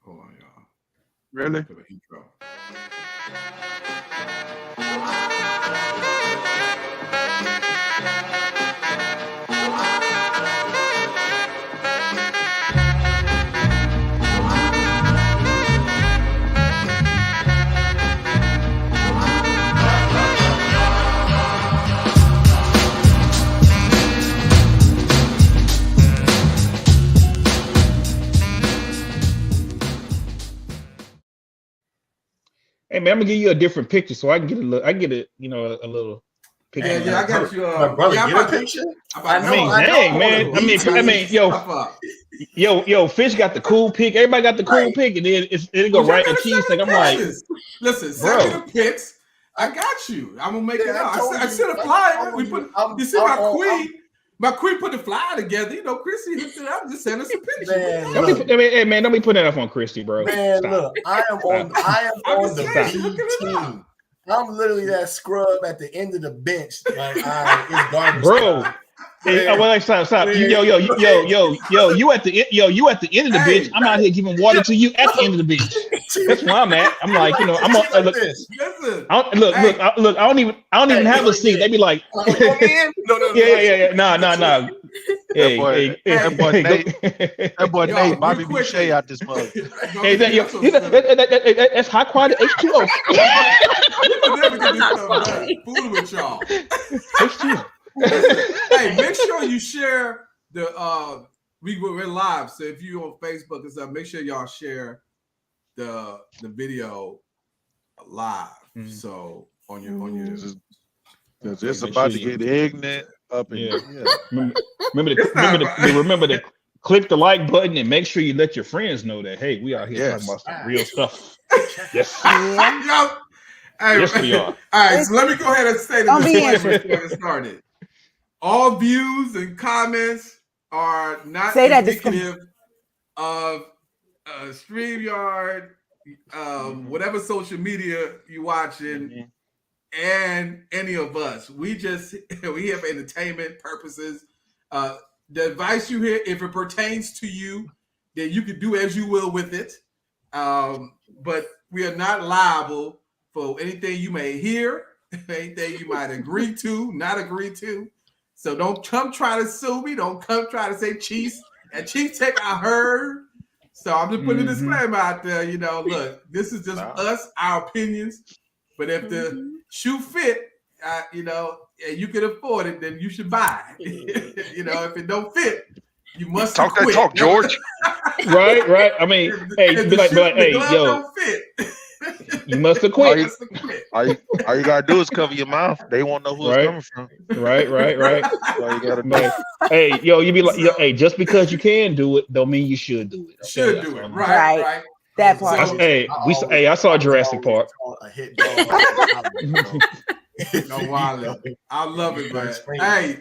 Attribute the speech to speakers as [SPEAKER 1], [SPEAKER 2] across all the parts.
[SPEAKER 1] Hold on, y'all.
[SPEAKER 2] Really?
[SPEAKER 1] For the intro.
[SPEAKER 3] Hey man, I'm gonna give you a different picture so I can get a little. I get it, you know, a little picture.
[SPEAKER 1] Yeah, I got you.
[SPEAKER 4] My brother,
[SPEAKER 1] yeah,
[SPEAKER 4] get a picture.
[SPEAKER 3] I mean, dang, man. I mean, yo, Fish got the cool pick. Everybody got the cool pick, and then it go right to CheesTake. I'm like,
[SPEAKER 1] listen, send me the pics. I got you. I'm gonna make it out. I sent a flyer. We put. You see my queen. My queen put the flyer together. You know, Chrissy hooked it up. Just send us a picture.
[SPEAKER 3] Man, don't be putting that up on Christy, bro.
[SPEAKER 4] Man,
[SPEAKER 3] Stop.
[SPEAKER 4] look, I am on the B team. I'm literally that scrub at the end of the bench. Like, it's garbage,
[SPEAKER 3] bro. Hey, well, stop. Yo, you at the end of the bench. I'm out here giving water to you at the end of the bench. That's where I'm at. I'm like, you know, I'm on. Look, I don't even have a seat. They be like, yeah. Nah.
[SPEAKER 2] That boy Nate, Bobby Boucher out this mug.
[SPEAKER 3] Hey, that's high quality H2O.
[SPEAKER 1] Never get this stuff done. Fooling with y'all.
[SPEAKER 3] H2O.
[SPEAKER 1] Hey, make sure you share the we're live. So if you on Facebook and stuff, make sure y'all share the video live. So on your
[SPEAKER 2] because it's about to get ignorant up in here.
[SPEAKER 3] Remember to click the like button and make sure you let your friends know that hey, we are here talking about some real stuff. Yes.
[SPEAKER 1] Yes,
[SPEAKER 3] we are.
[SPEAKER 1] All right, so let me go ahead and say the disclaimer before we started. All views and comments are not indicative of StreamYard, whatever social media you're watching, and any of us. We have entertainment purposes. The advice you hear, if it pertains to you, then you can do as you will with it. But we are not liable for anything you may hear, anything you might agree to, not agree to. So don't come try to sue me. Don't come try to say CheesTake, I heard. So I'm just putting a disclaimer out there. You know, look, this is just us, our opinions. But if the shoe fit, you know, and you can afford it, then you should buy it. You know, if it don't fit, you must
[SPEAKER 2] talk
[SPEAKER 1] quit.
[SPEAKER 2] that talk, George.
[SPEAKER 3] Right. I mean, hey, be like, hey, yo,
[SPEAKER 1] don't fit.
[SPEAKER 3] You must have quit.
[SPEAKER 2] All you gotta do is cover your mouth. They won't know who it's coming from.
[SPEAKER 3] Right.
[SPEAKER 2] All you gotta do.
[SPEAKER 3] Hey, yo, you be like, hey, just because you can do it, don't mean you should do it. Okay?
[SPEAKER 1] Should do it. Right.
[SPEAKER 5] That part.
[SPEAKER 3] I saw Jurassic Park.
[SPEAKER 4] A hit dog.
[SPEAKER 1] No, Wally. I love it, man. Hey,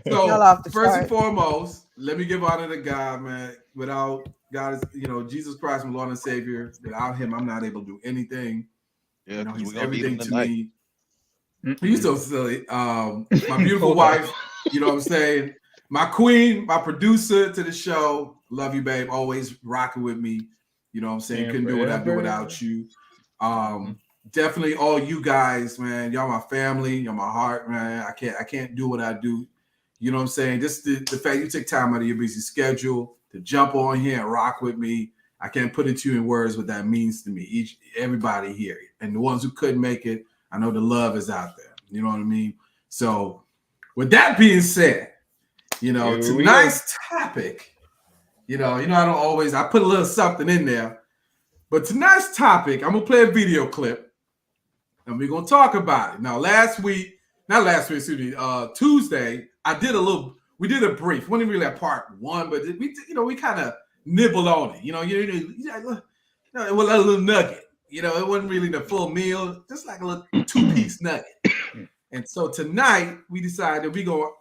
[SPEAKER 1] so first and foremost, let me give honor to God, man. Without God is, you know, Jesus Christ, my Lord and Savior. Without Him, I'm not able to do anything.
[SPEAKER 2] Yeah,
[SPEAKER 1] you know, He's
[SPEAKER 2] we're gonna
[SPEAKER 1] everything
[SPEAKER 2] need him
[SPEAKER 1] to
[SPEAKER 2] tonight.
[SPEAKER 1] me. He's so silly. My beautiful wife, you know what I'm saying? My queen, my producer to the show. Love you, babe. Always rocking with me. You know what I'm saying? Couldn't do what I do without you. Definitely all you guys, man. Y'all my family, y'all my heart, man. I can't do what I do. You know what I'm saying? Just the fact you take time out of your busy schedule to jump on here and rock with me. I can't put it to you in words what that means to me. Everybody here. And the ones who couldn't make it, I know the love is out there. You know what I mean? So with that being said, you know, tonight's topic, you know, I don't always, I put a little something in there, but tonight's topic, I'm going to play a video clip and we're going to talk about it. Now, Tuesday, we did a brief. We wasn't really a part one, but we kind of nibbled on it. It was a little nugget. You know, it wasn't really the full meal, just like a little 2-piece nugget. And so tonight we decided we go,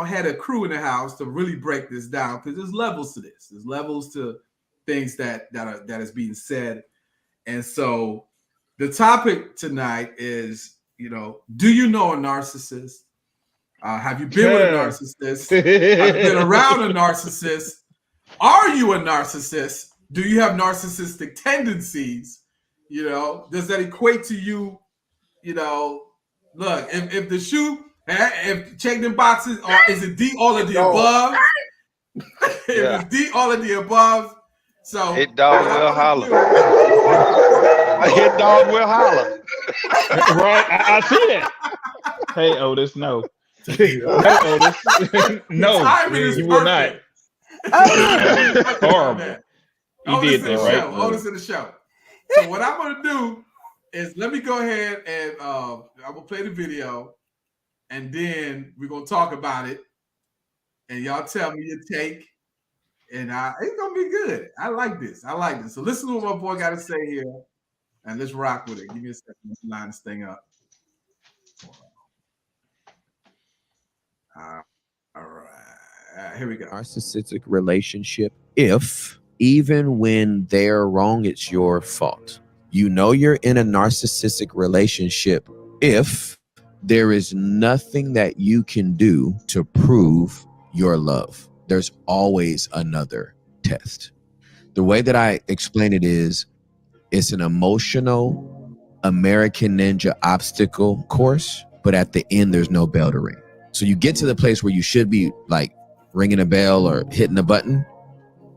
[SPEAKER 1] had a crew in the house to really break this down because there's levels to this. There's levels to things that is being said. And so the topic tonight is You know, do you know a narcissist? Have you been with a narcissist? Have you been around a narcissist? Are you a narcissist? Do you have narcissistic tendencies? You know, does that equate to you? You know, look, if the shoe, if check the boxes, or is it D all of the above? If it's D all of the above, so
[SPEAKER 2] hit dog will holler. A hit dog will holler.
[SPEAKER 3] Right, I see that. Hey, Otis, no. No, Otis. No, you will not. Horrible. You did that, right?
[SPEAKER 1] Otis in the show. So what I'm gonna do is let me go ahead and I'm gonna play the video, and then we're gonna talk about it, and y'all tell me your take, and it's gonna be good. I like this. So listen to what my boy got to say here, and let's rock with it. Give me a second. Let's line this thing up. All right, here we go.
[SPEAKER 5] Narcissistic relationship. If even when they're wrong, it's your fault. You know you're in a narcissistic relationship if there is nothing that you can do to prove your love. There's always another test. The way that I explain it is, it's an emotional American Ninja obstacle course, but at the end, there's no bell to ring. So you get to the place where you should be like ringing a bell or hitting a button.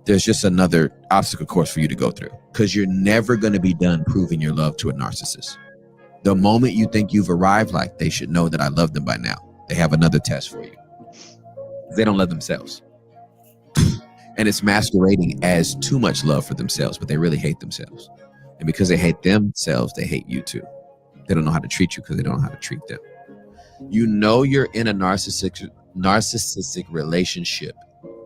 [SPEAKER 5] There's just another obstacle course for you to go through, because you're never going to be done proving your love to a narcissist. The moment you think you've arrived, like, they should know that I love them by now, they have another test for you. They don't love themselves. And it's masquerading as too much love for themselves, but they really hate themselves. And because they hate themselves, they hate you too. They don't know how to treat you because they don't know how to treat them. You know you're in a narcissistic relationship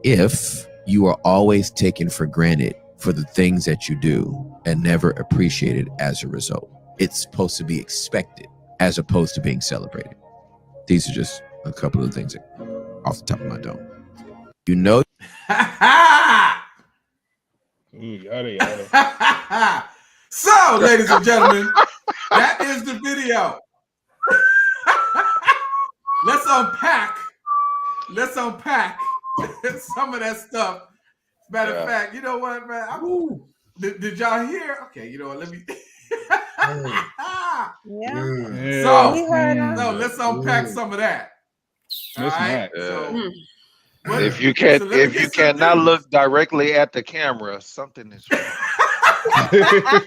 [SPEAKER 5] if you are always taken for granted for the things that you do and never appreciated as a result. It's supposed to be expected as opposed to being celebrated. These are just a couple of things off the top of my dome. You know.
[SPEAKER 1] So, ladies and gentlemen, that is the video. Let's unpack some of that stuff. Matter of fact, you know what, man? Did y'all hear? Okay, you know what? Let me. So let's unpack some of that. All right.
[SPEAKER 2] If you cannot look directly at the camera, something is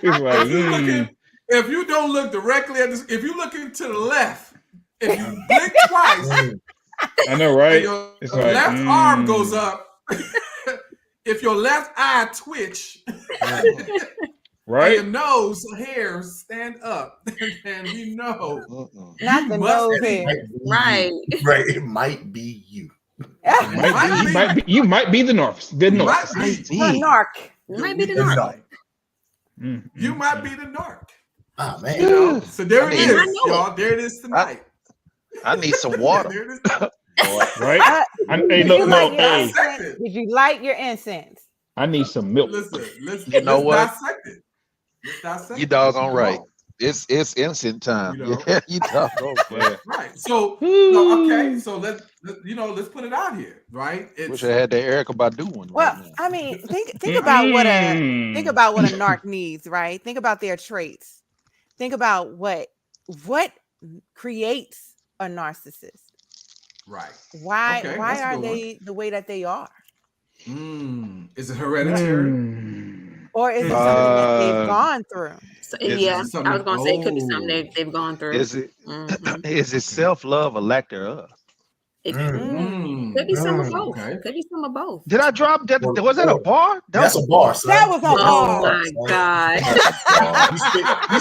[SPEAKER 2] wrong.
[SPEAKER 1] If you don't look directly at this, if you looking to the left, if you blink twice,
[SPEAKER 3] I know, right?
[SPEAKER 1] Your left arm goes up. If your left eye twitch,
[SPEAKER 3] right?
[SPEAKER 1] Your nose hairs stand up, and we know
[SPEAKER 6] not the nose hair.
[SPEAKER 4] Right. It might be you.
[SPEAKER 3] You might be the narc. The narc.
[SPEAKER 6] Might be the narc.
[SPEAKER 1] You might be the narc.
[SPEAKER 4] Oh man.
[SPEAKER 1] You know? So there it is, y'all. There it is tonight.
[SPEAKER 2] I need some water.
[SPEAKER 3] Right?
[SPEAKER 6] Did you light your incense?
[SPEAKER 3] I need some milk.
[SPEAKER 1] Listen.
[SPEAKER 2] You know what?
[SPEAKER 1] Let's dissect
[SPEAKER 2] You doggone right. It's instant time.
[SPEAKER 1] You know?
[SPEAKER 2] You doggone right.
[SPEAKER 1] Right. So okay. So let's put it out here. Right.
[SPEAKER 2] Wish I had that Erykah Badu one.
[SPEAKER 6] Well, right now. I mean, think about what a narc needs. Right. Think about their traits. Think about what creates a narcissist.
[SPEAKER 1] Right.
[SPEAKER 6] Why are they the way that they are?
[SPEAKER 1] Is it hereditary?
[SPEAKER 6] Or is it something that they've gone through?
[SPEAKER 7] So, I was going to say it could be something they've gone through.
[SPEAKER 2] Is it is it self-love or lack thereof?
[SPEAKER 7] It could be some of both. Okay. Could be some of both.
[SPEAKER 2] Did I drop that? Was that a bar?
[SPEAKER 4] That's a bar. Son.
[SPEAKER 6] That was a bar.
[SPEAKER 7] Oh my God.
[SPEAKER 4] You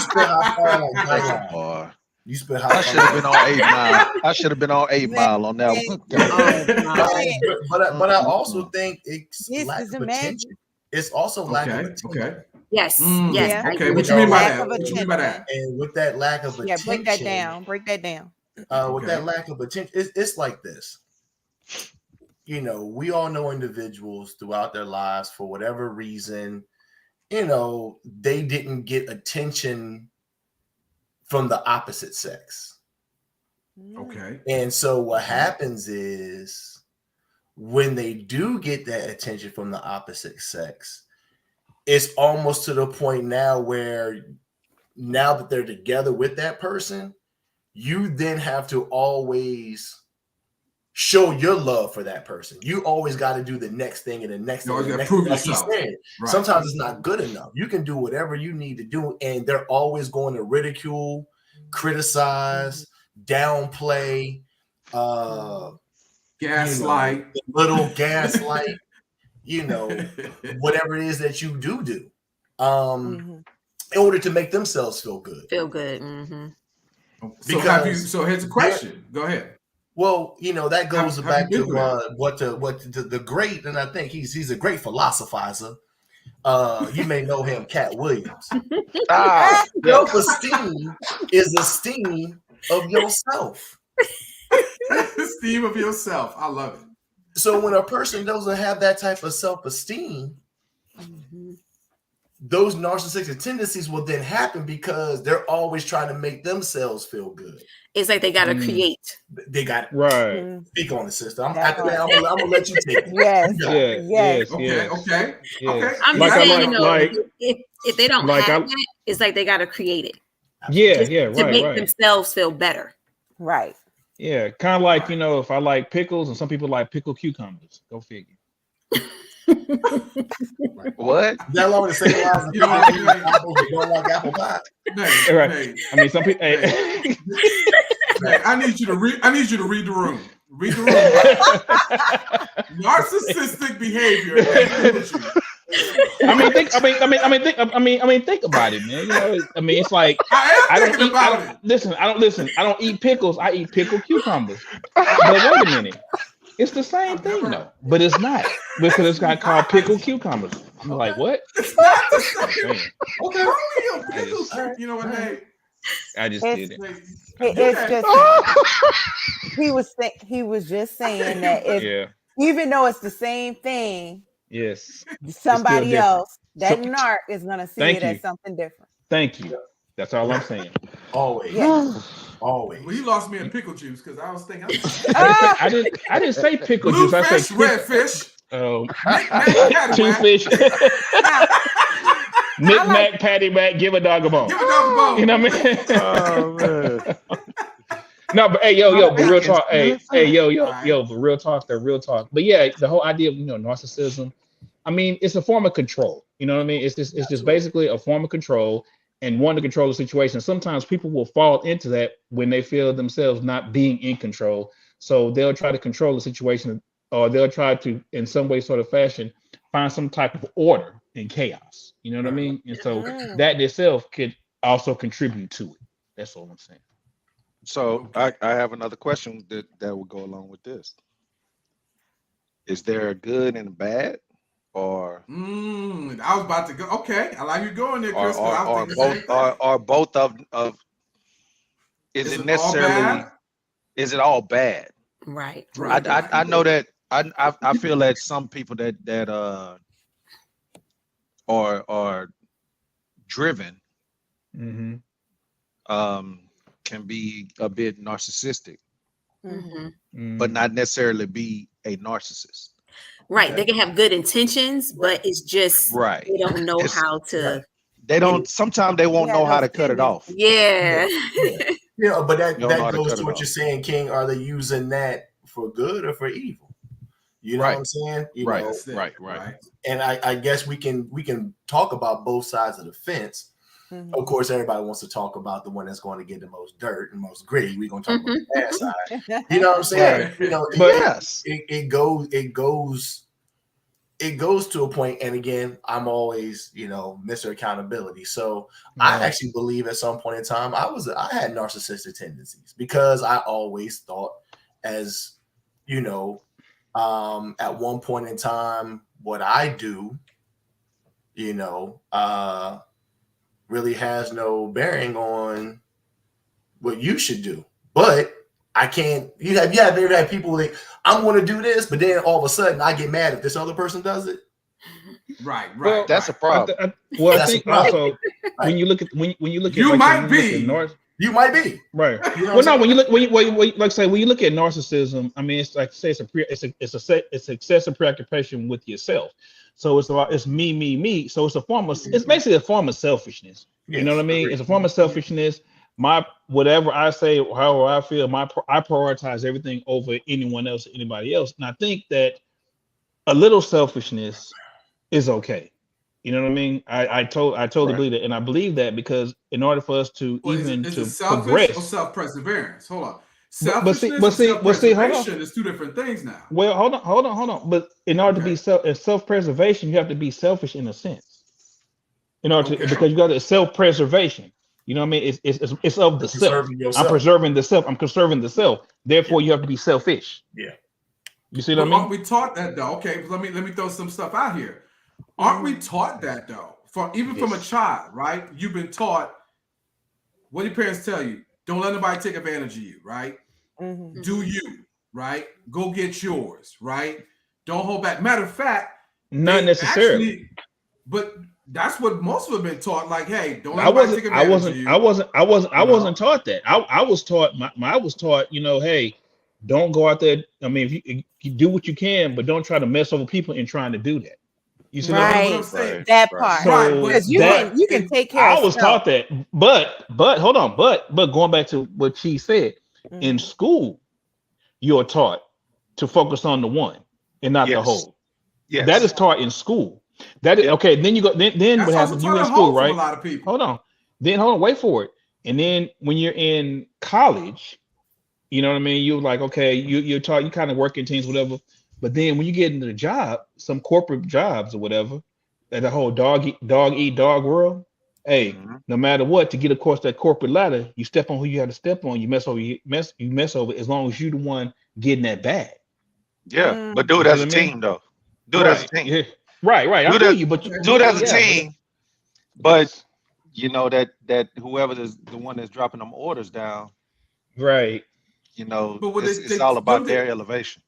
[SPEAKER 4] spit how far like that bar. You spit how
[SPEAKER 2] I should have been on 8 Mile. I should have been on 8 Mile on that one.
[SPEAKER 4] But I also think it's lack of attention. It's also lack of attention.
[SPEAKER 1] Okay.
[SPEAKER 7] Yes. Yes.
[SPEAKER 1] Okay. What you mean by that? What you mean by that?
[SPEAKER 4] And with that lack of attention.
[SPEAKER 6] Break that down.
[SPEAKER 4] With that lack of attention, it's like this. You know, we all know individuals throughout their lives for whatever reason, you know, they didn't get attention from the opposite sex.
[SPEAKER 1] Okay.
[SPEAKER 4] And so what happens is when they do get that attention from the opposite sex, it's almost to the point now where now that they're together with that person, you then have to always show your love for that person. You always got to do the next thing and the next thing.
[SPEAKER 1] You prove yourself.
[SPEAKER 4] Like right. Sometimes it's not good enough. You can do whatever you need to do, and they're always going to ridicule, criticize, downplay,
[SPEAKER 1] gaslight,
[SPEAKER 4] little gaslight, whatever it is that you do. In order to make themselves feel good.
[SPEAKER 7] Mm-hmm.
[SPEAKER 1] So here's a question. Go ahead.
[SPEAKER 4] Well, that goes back to what the great, and I think he's a great philosophizer. You may know him, Cat Williams. Self-esteem is esteem of yourself.
[SPEAKER 1] Esteem of yourself. I love it.
[SPEAKER 4] So when a person doesn't have that type of self-esteem, those narcissistic tendencies will then happen because they're always trying to make themselves feel good.
[SPEAKER 7] It's like they got to create.
[SPEAKER 4] They got
[SPEAKER 3] right.
[SPEAKER 4] Speak on it, sister. After that, I'm gonna let you take it.
[SPEAKER 6] Yes.
[SPEAKER 1] Okay.
[SPEAKER 7] I'm just saying, if they don't have it, it's like they got to create it.
[SPEAKER 3] To
[SPEAKER 7] make themselves feel better.
[SPEAKER 6] Right.
[SPEAKER 3] Yeah, kind of like if I like pickles and some people like pickled cucumbers. Go figure.
[SPEAKER 2] What?
[SPEAKER 4] Is that along the same lines as you don't like apple pie?
[SPEAKER 3] Right. I mean, some people.
[SPEAKER 1] I need you to read the room. Read the room. Narcissistic behavior.
[SPEAKER 3] Think about it, man. It's like I don't eat pickles. I eat pickled cucumbers. But wait a minute. It's the same thing, though, but it's not because it's got called pickled cucumbers. I'm like, what?
[SPEAKER 1] It's not the same. Okay, you know what? Hey,
[SPEAKER 3] I just did it.
[SPEAKER 6] It's just he was just saying that even though it's the same thing,
[SPEAKER 3] yes,
[SPEAKER 6] somebody else that narc is gonna see it as something different.
[SPEAKER 3] Thank you. That's all I'm saying.
[SPEAKER 4] Always. Always.
[SPEAKER 1] Well, you lost me in pickle juice because I was thinking.
[SPEAKER 3] I didn't say pickle juice. I said
[SPEAKER 1] red fish.
[SPEAKER 3] Oh, two fish. Knick-knack, patty mac, give a dog a bone.
[SPEAKER 1] Give a dog a bone.
[SPEAKER 3] You know what I mean? Oh man. No, but hey, but real talk. But real talk. But yeah, the whole idea of narcissism. I mean, it's a form of control. You know what I mean? It's just basically a form of control. And want to control the situation. Sometimes people will fall into that when they feel themselves not being in control. So they'll try to control the situation, or they'll try to, in some way, sort of fashion, find some type of order in chaos. You know what I mean? And so that in itself could also contribute to it. That's all I'm saying.
[SPEAKER 2] So I have another question that will go along with this. Is there a good and a bad? Or
[SPEAKER 1] I was about to go. Okay, I like you going there, Chris.
[SPEAKER 2] Or both of is it necessarily? Is it all bad?
[SPEAKER 7] Right.
[SPEAKER 2] I know that I feel that some people that are driven can be a bit narcissistic, but not necessarily be a narcissist.
[SPEAKER 7] Right. They can have good intentions, but it's just they don't know how to.
[SPEAKER 2] They don't. Sometimes they won't know how to cut it off.
[SPEAKER 7] Yeah.
[SPEAKER 4] But that goes to what you're saying, King. Are they using that for good or for evil? You know what I'm saying?
[SPEAKER 2] Right.
[SPEAKER 4] And I guess we can talk about both sides of the fence. Of course, everybody wants to talk about the one that's going to get the most dirt and most gritty. We're going to talk about the bad side. You know what I'm saying? It goes to a point, and again, I'm always, Mr. Accountability. So I actually believe at some point in time I had narcissistic tendencies because I always thought, as at one point in time, what I do, really has no bearing on what you should do. But I can't. You have maybe had people that I'm going to do this, but then all of a sudden I get mad if this other person does it.
[SPEAKER 1] Right.
[SPEAKER 2] That's a problem.
[SPEAKER 3] I think also when you look at
[SPEAKER 1] you might be.
[SPEAKER 4] You might be.
[SPEAKER 3] Right. You know when you look when you look at narcissism, I mean, it's like say it's excessive preoccupation with yourself. So it's me. So it's basically a form of selfishness. Yes, you know what I mean? It's a form of selfishness. Whatever I say, however I feel, I prioritize everything over anyone else, anybody else. And I think that a little selfishness is okay. You know what I mean? I totally believe it, and I believe that because in order for us to
[SPEAKER 1] is it selfish
[SPEAKER 3] progress
[SPEAKER 1] or self-perseverance? Hold on,
[SPEAKER 3] selfishness
[SPEAKER 1] and self-preservation is two different things now.
[SPEAKER 3] Well, hold on. But in order to be self-preservation, you have to be selfish in a sense. In order to because you got to self-preservation. You know what I mean? It's of the self. I'm preserving the self. I'm conserving the self. Therefore, you have to be selfish.
[SPEAKER 4] Yeah.
[SPEAKER 3] You see what I mean?
[SPEAKER 1] We taught that though. Okay, let me throw some stuff out here. Aren't we taught that though? From a child, right? You've been taught. What do your parents tell you? Don't let nobody take advantage of you, right? Mm-hmm. Do you, right? Go get yours, right? Don't hold back. Matter of fact,
[SPEAKER 3] not necessarily.
[SPEAKER 1] But that's what most of them have been taught. Like, hey, don't let nobody take advantage of you.
[SPEAKER 3] I wasn't taught that. I was taught. I was taught. You know, hey, don't go out there. I mean, if you do what you can, but don't try to mess over people in trying to do that. You see what I'm saying?
[SPEAKER 6] That part, because you can take care.
[SPEAKER 3] I was taught that, but hold on, but going back to what Chee said, in school, you're taught to focus on the one and not the whole. Yes, that is taught in school. That is okay. Then you go. Then what happens? You in school, right?
[SPEAKER 1] A lot of people.
[SPEAKER 3] Hold on, wait for it. And then when you're in college, you know what I mean. You're like, okay, you're taught. You kind of work in teams, whatever. But then when you get into the job, some corporate jobs or whatever, that the whole dog eat dog world, hey, no matter what, to get across that corporate ladder, you step on who you have to step on. You mess over as long as you're the one getting that bag.
[SPEAKER 2] Yeah, but do it as a team though. Do it as a team.
[SPEAKER 3] Yeah. Right. I feel you, but
[SPEAKER 2] do it as a team. But you know that whoever is the one that's dropping them orders down,
[SPEAKER 3] right?
[SPEAKER 2] You know, it's all about their elevation.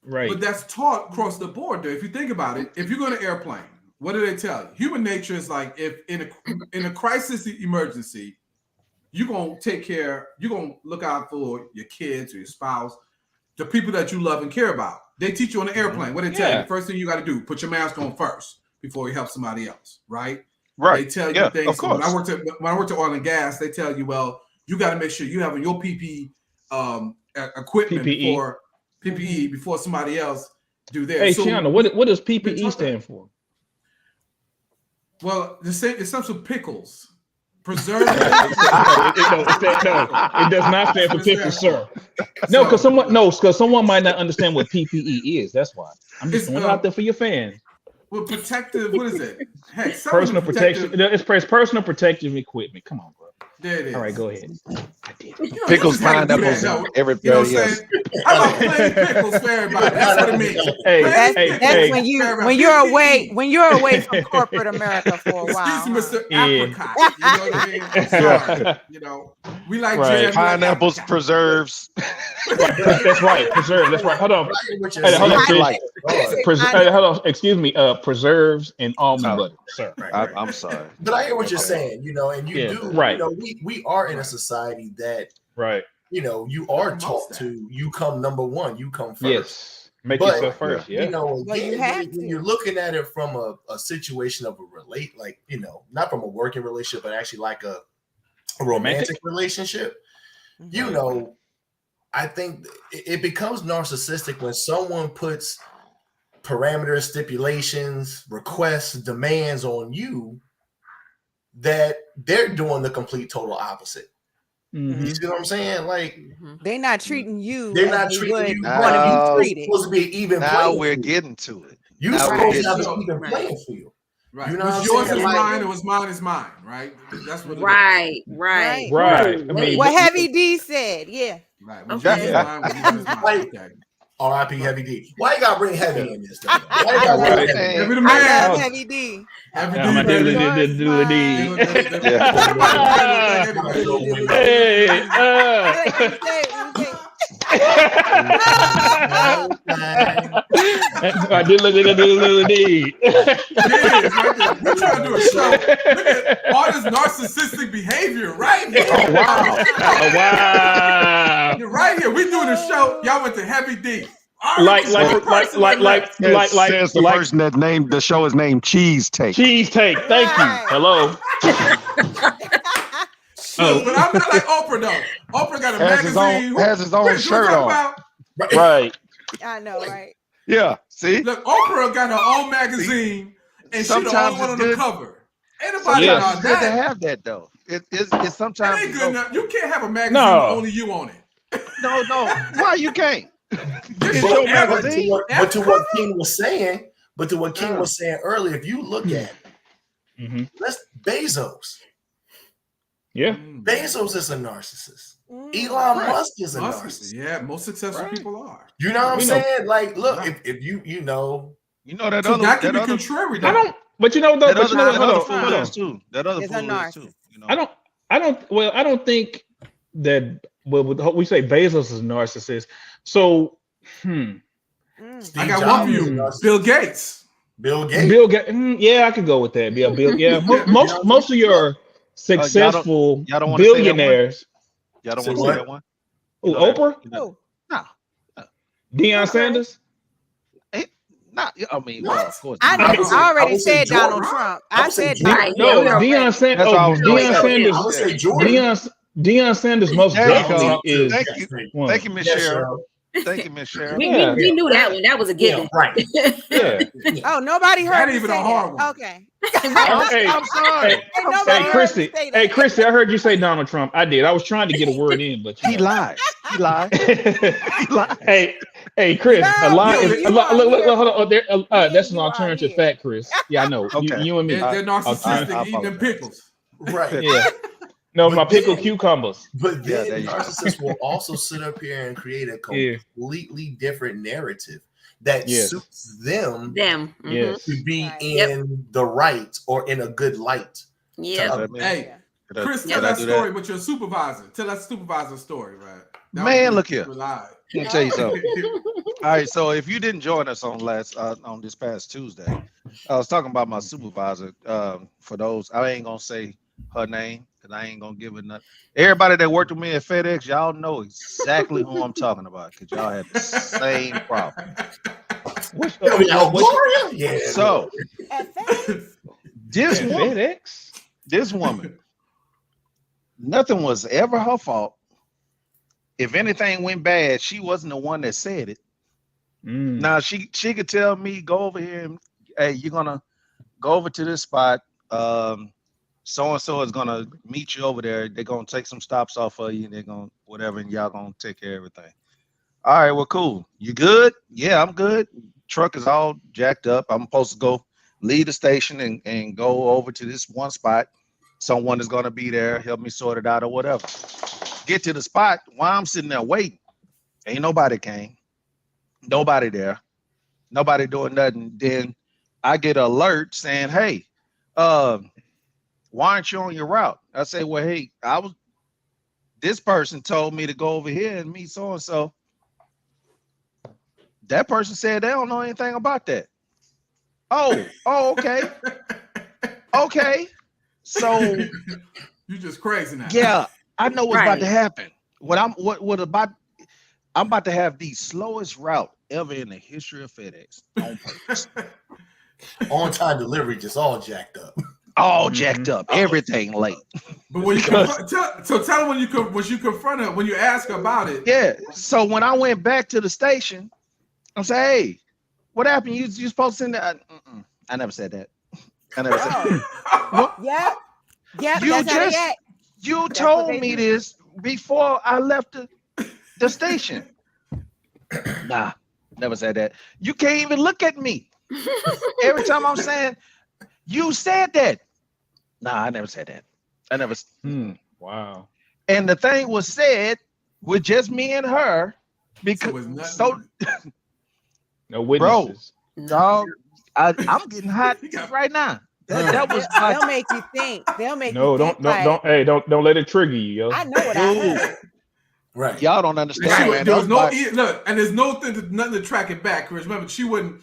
[SPEAKER 3] Right.
[SPEAKER 1] But that's taught across the board, though. If you think about it, if you go to an airplane, what do they tell you? Human nature is like, if in a crisis emergency, you're gonna take care, you're gonna look out for your kids or your spouse, the people that you love and care about. They teach you on the airplane. What they tell you? First thing you got to do, put your mask on first before you help somebody else. Right. They tell you things. When I worked at oil and gas, they tell you, well, you got to make sure you have your PPE equipment for PPE before somebody else do theirs.
[SPEAKER 3] Hey, Shiana, what does PPE stand for?
[SPEAKER 1] Well, the same. It stands for pickles. Preserve.
[SPEAKER 3] No, it does not stand for pickles, sir. No, because someone might not understand what PPE is. That's why I'm just throwing it out there for your fans.
[SPEAKER 1] Well, protective. What is it? Heck,
[SPEAKER 3] personal protection. It's personal protective equipment. Come on, bro.
[SPEAKER 1] There it is.
[SPEAKER 3] All right, go ahead.
[SPEAKER 2] Pickles, pineapples, everybody else.
[SPEAKER 1] I'm not playing pickles for everybody. That's what it means.
[SPEAKER 6] That's when you're away from corporate America for a while.
[SPEAKER 1] Excuse me, Mr. Apricot. You know what I mean? I'm sorry. You know, we like jam,
[SPEAKER 2] pineapples, preserves.
[SPEAKER 3] That's right. Preserves. That's right. Hold on. Hold on. Excuse me. Preserves and almond butter, sir.
[SPEAKER 2] I'm sorry.
[SPEAKER 4] But I hear what you're saying. You know, and you do.
[SPEAKER 3] Right.
[SPEAKER 4] You know, we are in a society that,
[SPEAKER 3] right,
[SPEAKER 4] you know, you are taught to, you come number one, you come first.
[SPEAKER 3] Yes, make yourself first. Yeah,
[SPEAKER 4] you know, again, when you're looking at it from a situation of you know, not from a working relationship, but actually like a romantic relationship. You know, I think it becomes narcissistic when someone puts parameters, stipulations, requests, demands on you that they're doing the complete total opposite. You see what I'm saying? Like
[SPEAKER 6] they're not treating you.
[SPEAKER 4] They're not treating you.
[SPEAKER 6] Want to be treated.
[SPEAKER 4] It's supposed to be even.
[SPEAKER 2] Now we're getting to it.
[SPEAKER 4] You're supposed to have an even playing field.
[SPEAKER 1] Right.
[SPEAKER 4] You know,
[SPEAKER 1] what's yours is mine, and what's mine is mine. Right. That's what.
[SPEAKER 7] Right.
[SPEAKER 3] I mean,
[SPEAKER 6] what Heavy D said. Yeah.
[SPEAKER 1] Right. Okay.
[SPEAKER 4] R.I.P. Heavy D. Why you gotta bring Heavy in this thing?
[SPEAKER 1] Heavy the man.
[SPEAKER 6] I love Heavy D.
[SPEAKER 3] I'm gonna do the D. I did.
[SPEAKER 1] We're trying to do a show. Look at all this narcissistic behavior right here.
[SPEAKER 3] Oh wow! Oh wow!
[SPEAKER 1] You're right here. We doing a show. Y'all went to Heavy D.
[SPEAKER 3] Like
[SPEAKER 2] says the person that named the show is named CheesTake.
[SPEAKER 3] CheesTake. Thank you. Hello.
[SPEAKER 1] But I'm not like Oprah though. Oprah got a magazine.
[SPEAKER 2] Has his own shirt on.
[SPEAKER 3] Right.
[SPEAKER 6] I know, right?
[SPEAKER 2] Yeah. See?
[SPEAKER 1] Look, Oprah got her own magazine, and she's the only one on the cover. Ain't nobody
[SPEAKER 2] it's good to have that though. It's sometimes
[SPEAKER 1] it ain't good enough. You can't have a magazine with only you on it.
[SPEAKER 2] No. Why you can't?
[SPEAKER 4] But to what King was saying, earlier, if you look at it, let's Bezos.
[SPEAKER 3] Yeah.
[SPEAKER 4] Bezos is a narcissist. Elon Musk is a narcissist.
[SPEAKER 1] Yeah, most successful people are.
[SPEAKER 4] You know what I'm saying? Like, look, if you know
[SPEAKER 2] that
[SPEAKER 1] so
[SPEAKER 2] other
[SPEAKER 1] that can be contrary.
[SPEAKER 3] I don't. But you know though. But you know
[SPEAKER 2] that other fool is too. That other
[SPEAKER 6] It's
[SPEAKER 2] fool
[SPEAKER 6] a
[SPEAKER 2] is too. You know?
[SPEAKER 3] I don't. Well, I don't think that. Well, we say Bezos is a narcissist. So,
[SPEAKER 1] I got one for you. Bill Gates.
[SPEAKER 4] Bill Gates.
[SPEAKER 3] Yeah, I could go with that. Yeah, Bill. Yeah, most of your successful billionaires.
[SPEAKER 2] Y'all don't want to say that one?
[SPEAKER 3] Oh, Oprah?
[SPEAKER 2] No.
[SPEAKER 3] Deion Sanders?
[SPEAKER 2] I mean, well, of course.
[SPEAKER 6] I already said Donald Trump. I said
[SPEAKER 3] Deion Sanders. Deion Sanders most definitely is.
[SPEAKER 2] Thank you, Miss Cheryl. Thank you, Miss Cheryl.
[SPEAKER 7] We knew that one. That was a given.
[SPEAKER 4] Right.
[SPEAKER 3] Yeah.
[SPEAKER 6] Oh, nobody heard me
[SPEAKER 1] even
[SPEAKER 6] say
[SPEAKER 1] a hard
[SPEAKER 6] that.
[SPEAKER 1] one.
[SPEAKER 6] Okay.
[SPEAKER 2] I'm sorry.
[SPEAKER 3] Hey, Christy, I heard you say Donald Trump. I did. I was trying to get a word in, but
[SPEAKER 2] he lied. He lied.
[SPEAKER 3] Hey, Chris, a lie is look, hold on. That's an alternative fact, Chris. Yeah, I know.
[SPEAKER 2] Okay.
[SPEAKER 3] You and me.
[SPEAKER 1] They're narcissistic, eating them pickles.
[SPEAKER 4] Right.
[SPEAKER 3] Yeah. No, my pickled cucumbers.
[SPEAKER 4] But then narcissists will also sit up here and create a completely different narrative that suits them to be in the right or in a good light.
[SPEAKER 7] Yeah.
[SPEAKER 1] Hey, Chris, tell that story with your supervisor. Tell that supervisor story, right?
[SPEAKER 2] Man, look here. Let me tell you something. All right, so if you didn't join us on this past Tuesday, I was talking about my supervisor. For those, I ain't gonna say her name because I ain't gonna give it nothing. Everybody that worked with me at FedEx, y'all know exactly who I'm talking about because y'all had the same problem. So this woman, nothing was ever her fault. If anything went bad, she wasn't the one that said it. Now she could tell me, go over here and hey, you're gonna go over to this spot. So-and-so is gonna meet you over there. They're gonna take some stops off of you and they're gonna whatever, and y'all gonna take care of everything. All right, well, cool. You good? Yeah, I'm good. Truck is all jacked up. I'm supposed to go leave the station and go over to this one spot. Someone is gonna be there, help me sort it out or whatever. Get to the spot while I'm sitting there waiting. Ain't nobody came. Nobody there. Nobody doing nothing. Then I get an alert saying, hey, why aren't you on your route? I say, well, hey, this person told me to go over here and meet so-and-so. That person said they don't know anything about that. Oh, okay. Okay. So
[SPEAKER 1] you just crazy now.
[SPEAKER 2] Yeah, I know what's about to happen. I'm about to have the slowest route ever in the history of FedEx on purpose.
[SPEAKER 4] On-time delivery just all jacked up.
[SPEAKER 2] All jacked up, everything late.
[SPEAKER 1] But when you tell her when you confront her, when you ask her about it.
[SPEAKER 2] Yeah. So when I went back to the station, I'm saying, hey, what happened? You supposed to send that? I never said that. I never said that.
[SPEAKER 6] Yeah.
[SPEAKER 2] You told me this before I left the station. Nah, never said that. You can't even look at me. Every time I'm saying, you said that. Nah, I never said that. I never.
[SPEAKER 3] Wow.
[SPEAKER 2] And the thing was said with just me and her because
[SPEAKER 3] no witnesses.
[SPEAKER 2] Bro, dog, I'm getting hot right now. That was
[SPEAKER 6] they'll make you think. They'll make you think.
[SPEAKER 3] Don't let it trigger you, yo.
[SPEAKER 6] I know what I heard.
[SPEAKER 4] Right.
[SPEAKER 2] Y'all don't understand. Man.
[SPEAKER 1] There was no look, and there's nothing to track it back, Chris. Remember, she wouldn't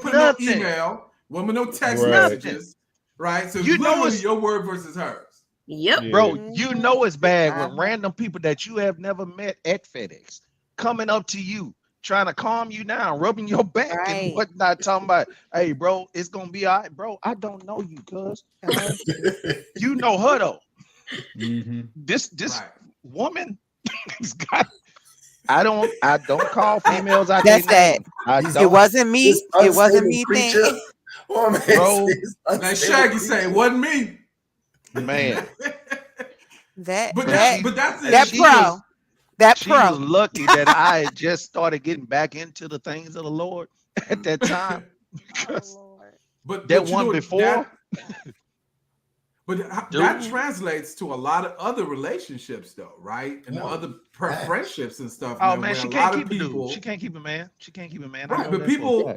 [SPEAKER 1] put no email, wouldn't no text messages, right? So you know it's your word versus hers.
[SPEAKER 7] Yep,
[SPEAKER 2] bro. You know it's bad when random people that you have never met at FedEx coming up to you, trying to calm you down, rubbing your back and whatnot, talking about, hey, bro, it's gonna be all right, bro. I don't know you, cuz. You know her though. This woman has got. I don't call females out there.
[SPEAKER 6] It wasn't me. It wasn't me.
[SPEAKER 4] Oh, man,
[SPEAKER 2] bro,
[SPEAKER 1] like Shaggy say, it wasn't me.
[SPEAKER 2] Man,
[SPEAKER 6] that's
[SPEAKER 2] she was lucky that I had just started getting back into the things of the Lord at that time. But that one before.
[SPEAKER 1] That translates to a lot of other relationships, though, right? And other friendships and stuff.
[SPEAKER 2] Oh man, she can't keep people. She can't keep a man. She can't keep a man.
[SPEAKER 1] Right, but people.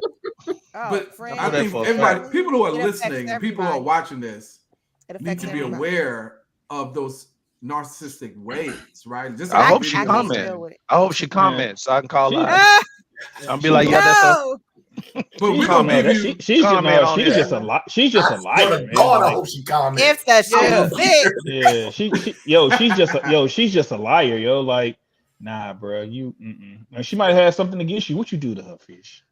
[SPEAKER 1] But I think everybody, people who are listening, and people who are watching this, need to be aware of those narcissistic ways, right? Just
[SPEAKER 2] I hope she comments. I hope she comments so I can call her. I'll be like, yeah, that's her.
[SPEAKER 3] But we gonna give you. She's just a liar. She's just a liar.
[SPEAKER 4] God, I hope she comments.
[SPEAKER 6] If that's
[SPEAKER 3] she's just a liar, yo. Like, nah, bro, you. Now, she might have something against you. What you do to her, fish?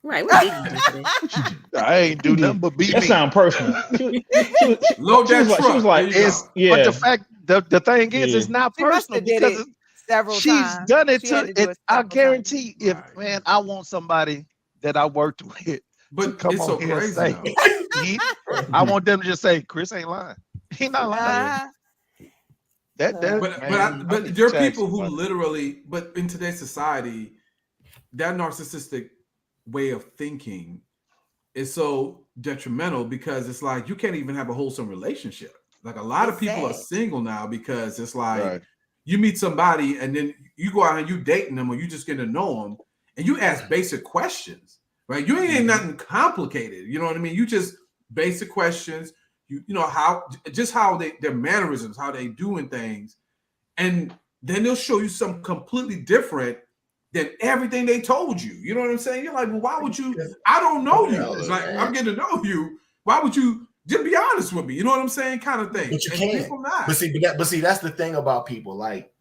[SPEAKER 7] Right. What did you do to
[SPEAKER 2] her? I ain't do nothing but beat me.
[SPEAKER 3] That sound personal. She was like,
[SPEAKER 2] but the fact, the thing is, it's not personal because she's done it to. I guarantee, if man, I want somebody that I worked with,
[SPEAKER 1] but
[SPEAKER 2] come
[SPEAKER 1] it's
[SPEAKER 2] on
[SPEAKER 1] so
[SPEAKER 2] here
[SPEAKER 1] crazy.
[SPEAKER 2] And say, I want them to just say, Chris ain't lying. He not lying. But
[SPEAKER 1] there are people who literally, but in today's society, that narcissistic way of thinking is so detrimental because it's like you can't even have a wholesome relationship. Like a lot of people are single now because it's like you meet somebody and then you go out and you dating them or you just get to know them. And you ask basic questions, right? You ain't nothing complicated. You know what I mean? You just basic questions. You know how their mannerisms, how they doing things, and then they'll show you something completely different than everything they told you. You know what I'm saying? You're like, well, why would you? I don't know you. It's like I'm getting to know you. Why would you? Just be honest with me. You know what I'm saying? Kind of thing.
[SPEAKER 4] But you can't. But see, that's the thing about people. Like,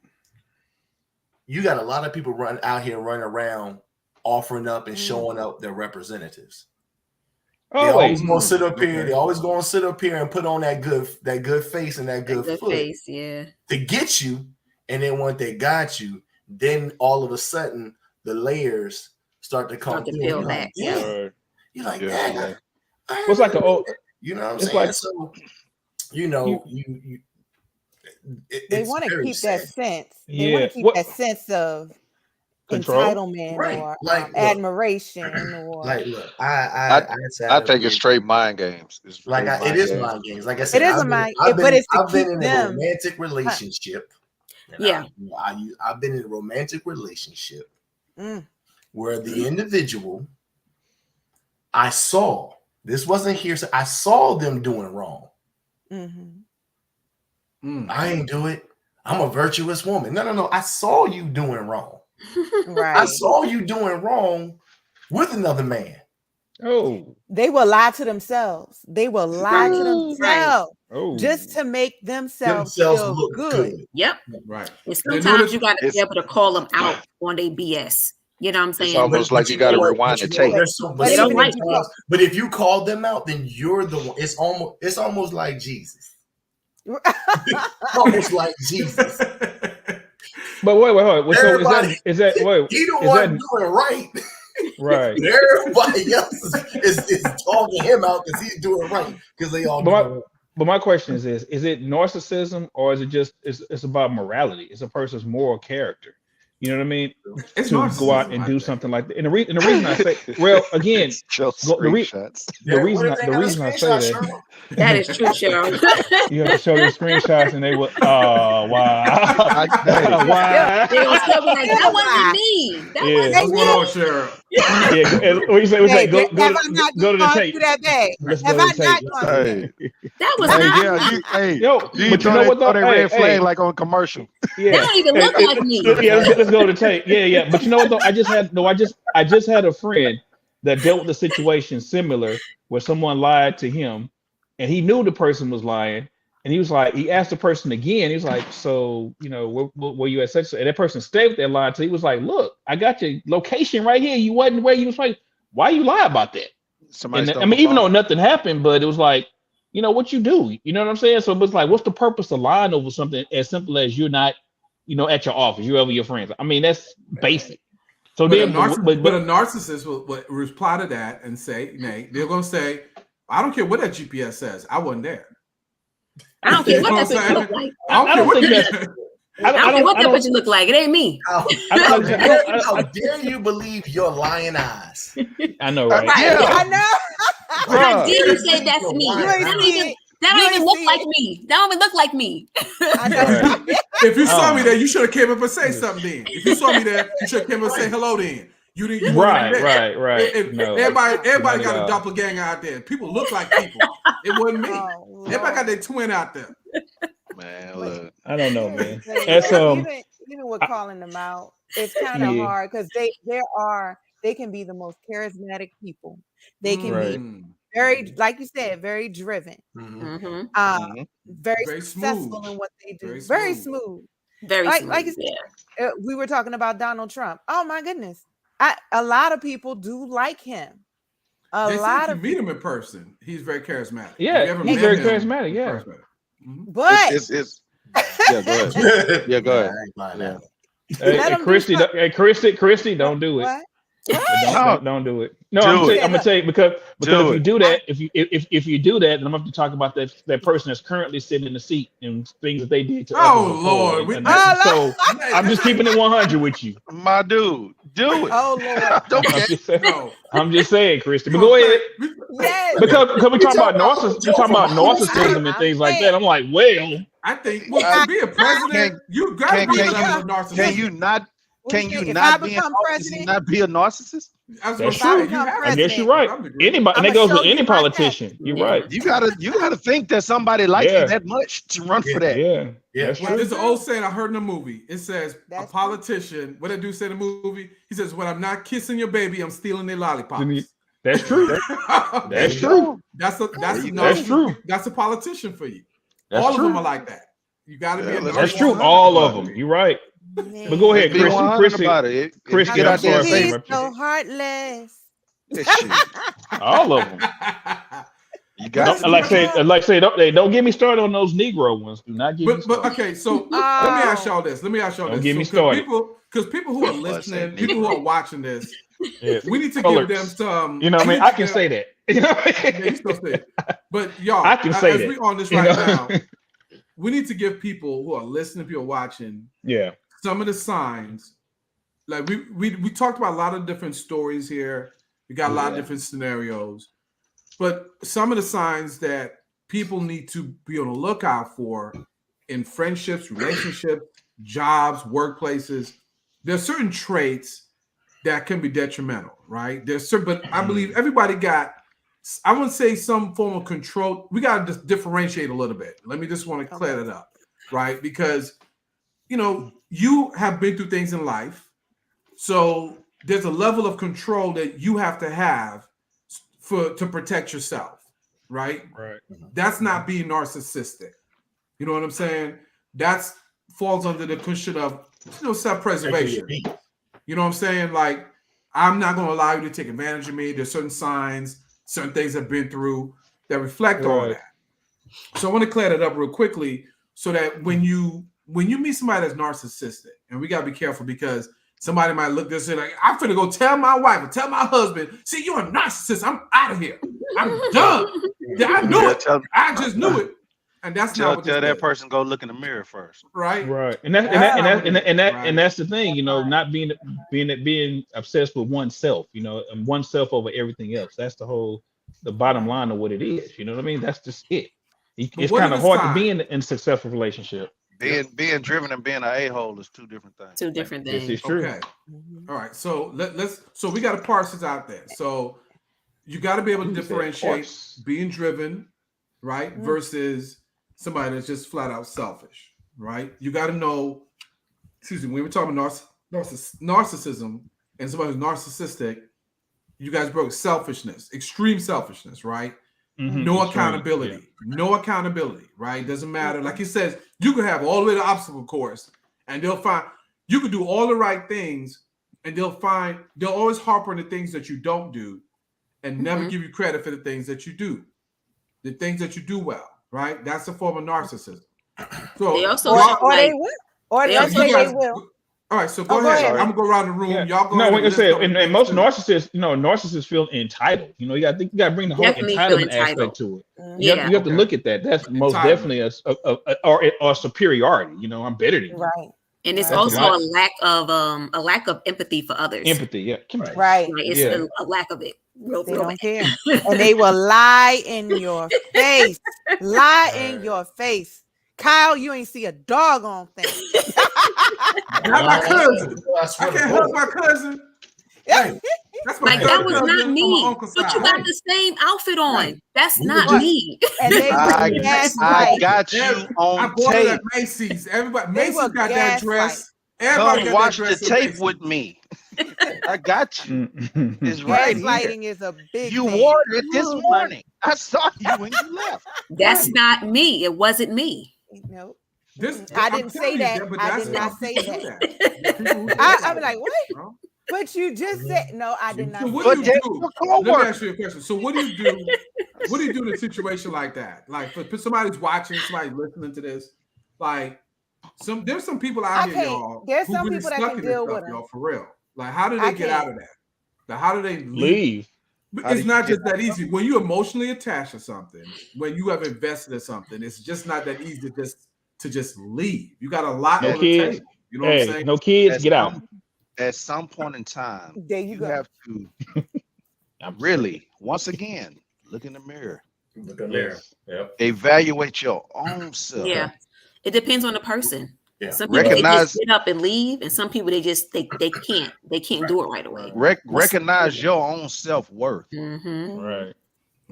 [SPEAKER 4] you got a lot of people running around offering up and showing up their representatives. They always gonna sit up here. They always gonna sit up here and put on that good face and that good foot
[SPEAKER 7] face, to
[SPEAKER 4] get you. And then once they got you, then all of a sudden the layers start to come through.
[SPEAKER 7] You're like,
[SPEAKER 4] you're like, that.
[SPEAKER 3] What's like an old,
[SPEAKER 4] you know what I'm saying? Like, so, you know,
[SPEAKER 6] they want to keep that sense. They want to keep that sense of control, entitlement, or admiration, or
[SPEAKER 4] look,
[SPEAKER 2] I take it straight mind games.
[SPEAKER 4] It is mind games. Like I said,
[SPEAKER 6] it is I've been
[SPEAKER 4] in a romantic relationship. I've been in a romantic relationship where the individual I saw, this wasn't hearsay, I saw them doing wrong. I ain't do it. I'm a virtuous woman. No. I saw you doing wrong.
[SPEAKER 6] Right.
[SPEAKER 4] I saw you doing wrong with another man.
[SPEAKER 6] Oh, they will lie to themselves. They will lie to themselves just to make themselves feel
[SPEAKER 4] look good.
[SPEAKER 7] Yep.
[SPEAKER 1] Right.
[SPEAKER 7] And sometimes you got to be able to call them out on their BS. You know what I'm saying?
[SPEAKER 2] It's almost like you got to rewind the tape.
[SPEAKER 4] But if you call them out, then you're the one. It's almost like Jesus. Almost like Jesus.
[SPEAKER 3] But wait. So is that
[SPEAKER 4] he don't want to do it right.
[SPEAKER 3] Right.
[SPEAKER 4] Everybody else is talking him out because he's doing right because they all.
[SPEAKER 3] But my question is it narcissism or is it just it's about morality? It's a person's moral character. You know what I mean?
[SPEAKER 1] It's
[SPEAKER 3] to go out and do something like that. And the reason I say, well, again, the reason I say that
[SPEAKER 7] That is true, Cheryl.
[SPEAKER 3] You have to show the screenshots, and they will. Oh wow!
[SPEAKER 7] Wow! They gonna still be like, that wasn't me. That wasn't
[SPEAKER 1] What's going on, Cheryl?
[SPEAKER 3] Yeah, what you say? What's that? Go to the tape.
[SPEAKER 6] Let's go to the
[SPEAKER 3] tape.
[SPEAKER 7] That was
[SPEAKER 3] but you know what though?
[SPEAKER 2] They red flag like on commercial.
[SPEAKER 7] Yeah. They don't even look like me.
[SPEAKER 3] Yeah, let's go to the tape. Yeah. But you know what though? I just had a friend that dealt with a situation similar where someone lied to him, and he knew the person was lying, and he was like, he asked the person again. He was like, so where you at such? And that person stayed with that lie. So he was like, look, I got your location right here. You wasn't where you was like. Why you lie about that? Even though nothing happened, but it was like, what you do. You know what I'm saying? So it was like, what's the purpose of lying over something as simple as you're not, at your office, you're over your friends. I mean, that's basic. So but a
[SPEAKER 1] narcissist will reply to that and say, they're going to say, I don't care what that GPS says. I wasn't there.
[SPEAKER 7] I don't care what that picture look like.
[SPEAKER 1] I don't
[SPEAKER 7] care what that picture look like. It ain't me.
[SPEAKER 4] How dare you believe your lying eyes?
[SPEAKER 3] I know, right?
[SPEAKER 4] Yeah.
[SPEAKER 6] I know.
[SPEAKER 7] How dare you say that's me? That don't even look like me. That don't even look like me.
[SPEAKER 6] I know.
[SPEAKER 1] If you saw me there, you should have came up and say something then. If you saw me there, you should have came up and say hello then. You didn't.
[SPEAKER 3] Right.
[SPEAKER 1] No, everybody got a doppelganger out there. People look like people. It wasn't me. Everybody got their twin out there.
[SPEAKER 2] Man, look.
[SPEAKER 3] I don't know, man.
[SPEAKER 6] Even with calling them out, it's kind of hard because they can be the most charismatic people. They can be very, like you said, very driven. Very successful
[SPEAKER 1] smooth
[SPEAKER 6] in what they do.
[SPEAKER 1] Very
[SPEAKER 6] smooth.
[SPEAKER 7] Very smooth.
[SPEAKER 6] Like you said, we were talking about Donald Trump. Oh my goodness. A lot of people do like him.
[SPEAKER 1] If you meet him in person, he's very charismatic.
[SPEAKER 3] Yeah, he's very charismatic. Yeah.
[SPEAKER 6] But
[SPEAKER 2] go ahead.
[SPEAKER 3] Hey, Christy, don't do it.
[SPEAKER 6] What?
[SPEAKER 3] Don't do it. No, I'm gonna tell you because if you do that, if you do that, then I'm gonna have to talk about that person that's currently sitting in the seat and things that they did to others.
[SPEAKER 1] Lord!
[SPEAKER 3] So I'm just keeping it 100 with you,
[SPEAKER 2] my dude. Do it.
[SPEAKER 6] Oh Lord!
[SPEAKER 3] I'm just saying, Christy. But go ahead.
[SPEAKER 6] Yes.
[SPEAKER 3] Because we talk about narcissism and things like that. I'm like, well,
[SPEAKER 1] I think to be a president, you gotta be a narcissist.
[SPEAKER 2] Can you not be a narcissist?
[SPEAKER 3] That's true. I guess you're right. Anybody, and that goes with any politician. You're right.
[SPEAKER 2] You gotta think that somebody likes you that much to run for that.
[SPEAKER 3] Yeah.
[SPEAKER 1] There's an old saying I heard in a movie. It says a politician. What did dude say in the movie? He says, "When I'm not kissing your baby, I'm stealing their lollipops."
[SPEAKER 3] That's true. That's true.
[SPEAKER 1] That's
[SPEAKER 3] true.
[SPEAKER 1] That's a politician for you.
[SPEAKER 3] That's
[SPEAKER 1] all
[SPEAKER 3] true.
[SPEAKER 1] of them are like that. You got to be.
[SPEAKER 3] That's true. All of them. You're right. But go ahead, Christy.
[SPEAKER 2] Get out there.
[SPEAKER 6] He's so heartless.
[SPEAKER 3] All of them.
[SPEAKER 2] You got
[SPEAKER 3] like say, don't get me started on those Negro ones. Do not get me started.
[SPEAKER 1] But okay, so let me ask y'all this.
[SPEAKER 3] Don't get me started.
[SPEAKER 1] Because people who are listening, people who are watching this, we need to
[SPEAKER 3] Colors.
[SPEAKER 1] give them some.
[SPEAKER 3] You know what I mean? I can say that. You know what I mean?
[SPEAKER 1] You still say it. But y'all,
[SPEAKER 3] I can say
[SPEAKER 1] as
[SPEAKER 3] that.
[SPEAKER 1] we on this right now, we need to give people who are listening, people watching, some of the signs. Like we talked about a lot of different stories here. We got a lot of different scenarios. But some of the signs that people need to be on the lookout for in friendships, relationships, jobs, workplaces, there's certain traits that can be detrimental, right? There's certain, but I believe everybody got, I wouldn't say some form of control. We got to just differentiate a little bit. Let me just want to clear that up, right? Because, you have been through things in life. So there's a level of control that you have to protect yourself, right?
[SPEAKER 3] Right.
[SPEAKER 1] That's not being narcissistic. You know what I'm saying? That falls under the cushion of self-preservation. You know what I'm saying? Like, I'm not going to allow you to take advantage of me. There's certain signs, certain things I've been through that reflect on that. So I want to clear that up real quickly so that when you meet somebody that's narcissistic, and we got to be careful because somebody might look this and like, I'm finna go tell my wife or tell my husband, see, you're a narcissist. I'm out of here. I'm done. I knew it. I just knew it. And that's not what
[SPEAKER 2] tell that person go look in the mirror first.
[SPEAKER 1] Right.
[SPEAKER 3] And that's the thing, not being obsessed with oneself, and oneself over everything else. That's the whole the bottom line of what it is. You know what I mean? That's just it. It's
[SPEAKER 1] what
[SPEAKER 3] kind
[SPEAKER 1] if
[SPEAKER 3] of
[SPEAKER 1] it's
[SPEAKER 3] hard to
[SPEAKER 1] time?
[SPEAKER 3] be in a successful relationship.
[SPEAKER 2] Being driven and being an a-hole is two different things.
[SPEAKER 7] Two different
[SPEAKER 3] This
[SPEAKER 7] things.
[SPEAKER 3] is true.
[SPEAKER 1] Okay. All right. So so we got to parse this out there. So you got to be able to differentiate being driven, right, versus somebody that's just flat out selfish, right? You got to know, excuse me, when we're talking narcissism and somebody who's narcissistic, you guys broke selfishness, extreme selfishness, right? No accountability, no accountability, right? Doesn't matter. Like he says, you could have all the way to the obstacle course, and they'll find you could do all the right things, and they'll always harp on the things that you don't do, and never give you credit for the things that you do, the things that you do well, right? That's a form of narcissism. So
[SPEAKER 7] they also
[SPEAKER 6] they will. Or they will.
[SPEAKER 1] All right, so go ahead. I'm gonna go around the room.
[SPEAKER 3] Yeah.
[SPEAKER 1] Y'all go.
[SPEAKER 3] No,
[SPEAKER 1] ahead
[SPEAKER 3] what you say, and most narcissists, narcissists feel entitled. You got to bring the whole entitlement aspect to it. You have to look at that. That's most definitely a superiority. I'm better than you.
[SPEAKER 6] Right.
[SPEAKER 7] And it's also a lack of empathy for others.
[SPEAKER 3] Empathy, yeah.
[SPEAKER 6] Right.
[SPEAKER 7] Like it's a lack of it.
[SPEAKER 6] They don't care. And they will lie in your face. Lie in your face. Kyle, you ain't see a doggone thing.
[SPEAKER 1] Not my cousin. I can't help my cousin.
[SPEAKER 6] Hey,
[SPEAKER 1] that's my
[SPEAKER 7] that was not me. But you got the same outfit on. Right. That's not me.
[SPEAKER 6] And they
[SPEAKER 2] I got you on tape.
[SPEAKER 1] At Macy's. Macy's got that dress.
[SPEAKER 2] Everybody come watch the tape with me. I got you. It's right here.
[SPEAKER 6] Gaslighting is a big
[SPEAKER 2] You
[SPEAKER 6] thing.
[SPEAKER 2] wore it this morning. I saw you when you left.
[SPEAKER 7] That's not me. It wasn't me.
[SPEAKER 6] Nope. I didn't say that. I did not say that. I'm like, what? But you just said no. I did not.
[SPEAKER 1] So what do you do? Let me ask you a question. So what do you do? What do you do in a situation like that? Like for somebody's watching, somebody's listening to this. Like there's some people out here, y'all.
[SPEAKER 6] There's some people that can deal with
[SPEAKER 1] y'all, for real. Like how do they get out of that? Like how do they leave? It's not just that easy. When you emotionally attached to something, when you have invested in something, it's just not that easy to just leave. You got a lot on the table. You know what I'm saying?
[SPEAKER 3] No kids, get out.
[SPEAKER 2] At some point in time,
[SPEAKER 6] there you
[SPEAKER 2] have to really, once again, look in the mirror.
[SPEAKER 4] Look in the mirror. Yep.
[SPEAKER 2] Evaluate your own self.
[SPEAKER 7] Yeah. It depends on the person.
[SPEAKER 4] Yeah.
[SPEAKER 7] Some people they just get up and leave, and some people they can't do it right away.
[SPEAKER 2] Recognize your own self-worth.
[SPEAKER 3] Right.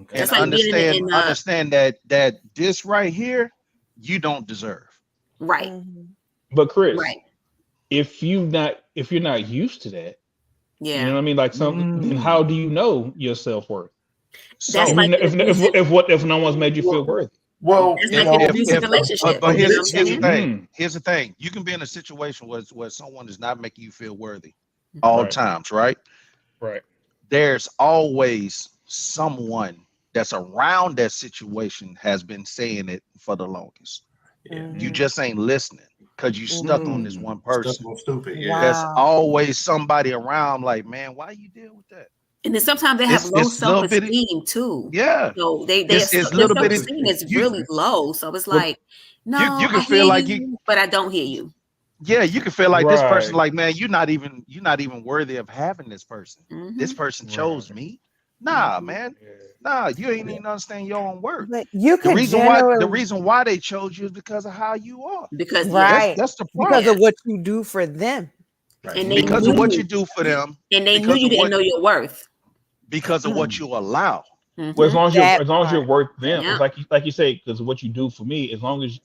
[SPEAKER 2] Okay. And understand that this right here, you don't deserve.
[SPEAKER 7] Right.
[SPEAKER 3] But Chris, if you're not used to that, you know what I mean? Like then how do you know your self-worth?
[SPEAKER 7] So
[SPEAKER 3] if no one's made you feel worthy.
[SPEAKER 4] Well,
[SPEAKER 2] but here's the thing. Here's the thing. You can be in a situation where someone is not making you feel worthy all times, right?
[SPEAKER 3] Right.
[SPEAKER 2] There's always someone that's around that situation has been saying it for the longest. Yeah. You just ain't listening because you stuck on this one person.
[SPEAKER 4] Stupid.
[SPEAKER 2] Yeah. Wow. There's always somebody around like, man, why you deal with that?
[SPEAKER 7] And then sometimes they have low self-esteem too.
[SPEAKER 2] Yeah.
[SPEAKER 7] So their self-esteem is really low. So it's like, no, you can feel like you, but I don't hear you.
[SPEAKER 2] Yeah, you can feel like this person, like, man, you're not even worthy of having this person. This person chose me. Nah, man. Nah, you ain't even understand your own worth.
[SPEAKER 6] But you can
[SPEAKER 2] the reason why they chose you is because of how you are.
[SPEAKER 7] Because
[SPEAKER 2] that's the problem.
[SPEAKER 6] Because of what you do for them.
[SPEAKER 2] Right. And because of what you do for them.
[SPEAKER 7] And they knew you didn't know your worth.
[SPEAKER 2] Because of what you allow.
[SPEAKER 3] Well, as long as you're worth them, it's like you say, because of what you do for me, as long as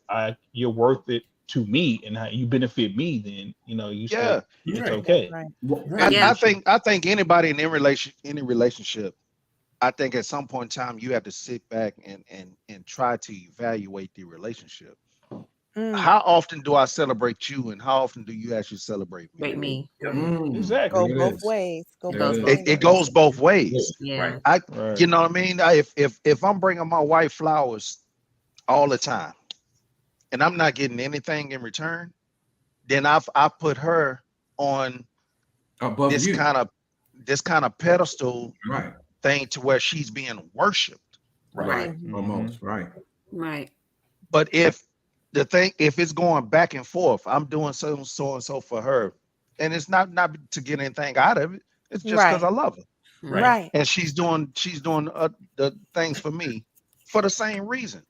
[SPEAKER 3] you're worth it to me and how you benefit me, then you say it's okay.
[SPEAKER 6] Right.
[SPEAKER 2] I think anybody in any relationship, I think at some point in time you have to sit back and try to evaluate the relationship. How often do I celebrate you, and how often do you actually celebrate me?
[SPEAKER 3] Exactly.
[SPEAKER 6] Go both ways.
[SPEAKER 2] It goes both ways.
[SPEAKER 7] Yeah.
[SPEAKER 2] You know what I mean? If I'm bringing my wife flowers all the time, and I'm not getting anything in return, then I put her on
[SPEAKER 1] above
[SPEAKER 2] this kind of pedestal thing to where she's being worshipped.
[SPEAKER 1] Right. Almost. Right.
[SPEAKER 2] But if it's going back and forth, I'm doing so and so for her, and it's not to get anything out of it. It's just because I love her.
[SPEAKER 6] Right.
[SPEAKER 2] And she's doing the things for me for the same reason.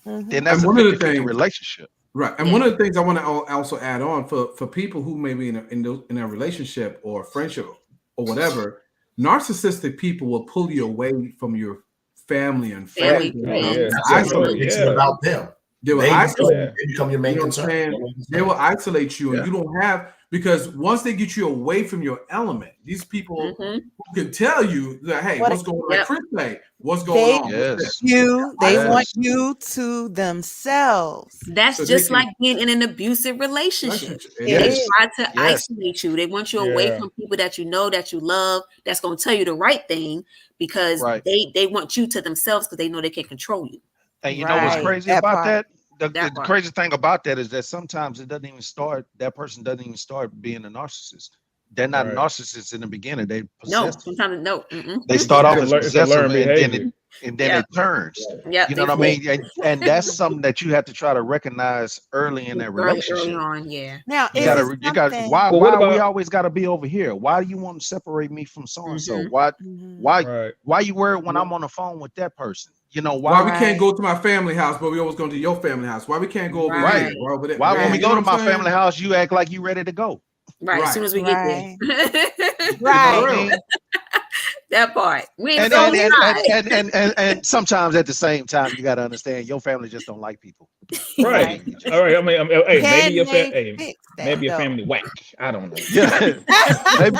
[SPEAKER 2] Then that's a 50-50 relationship.
[SPEAKER 1] Right. And one of the things I want to also add on for people who may be in a relationship or friendship or whatever, narcissistic people will pull you away from your family and friends.
[SPEAKER 4] It's about them.
[SPEAKER 1] They will
[SPEAKER 4] become your main concern.
[SPEAKER 1] They will isolate you, and you don't have, because once they get you away from your element, these people who can tell you that, hey, what's going on? Like Chris say, what's going on?
[SPEAKER 6] They want you to themselves.
[SPEAKER 7] That's just like being in an abusive relationship. They try to isolate you. They want you away from people that you know, that you love, that's going to tell you the right thing, because they want you to themselves because they know they can control you.
[SPEAKER 2] And you know what's crazy about that? The crazy thing about that is that sometimes it doesn't even start. That person doesn't even start being a narcissist. They're not narcissists in the beginning. They possess.
[SPEAKER 7] Sometimes no.
[SPEAKER 2] They start off as possessive, and then it turns.
[SPEAKER 7] Yeah,
[SPEAKER 2] you know what I mean. And that's something that you have to try to recognize early in that relationship.
[SPEAKER 7] Early on,
[SPEAKER 6] Now
[SPEAKER 2] you got. Why we always got to be over here? Why do you want to separate me from so and so? Why you worried when I'm on the phone with that person? You know
[SPEAKER 1] why we can't go to my family house, but we always go to your family house? Why we can't go over here?
[SPEAKER 2] Why when we go to my family house, you act like you ready to go?
[SPEAKER 7] Right. As soon as we get there.
[SPEAKER 6] Right.
[SPEAKER 7] That part.
[SPEAKER 2] And sometimes at the same time, you got to understand your family just don't like people.
[SPEAKER 3] Right. All right. I mean, maybe your family whack. I don't know.
[SPEAKER 2] Yeah.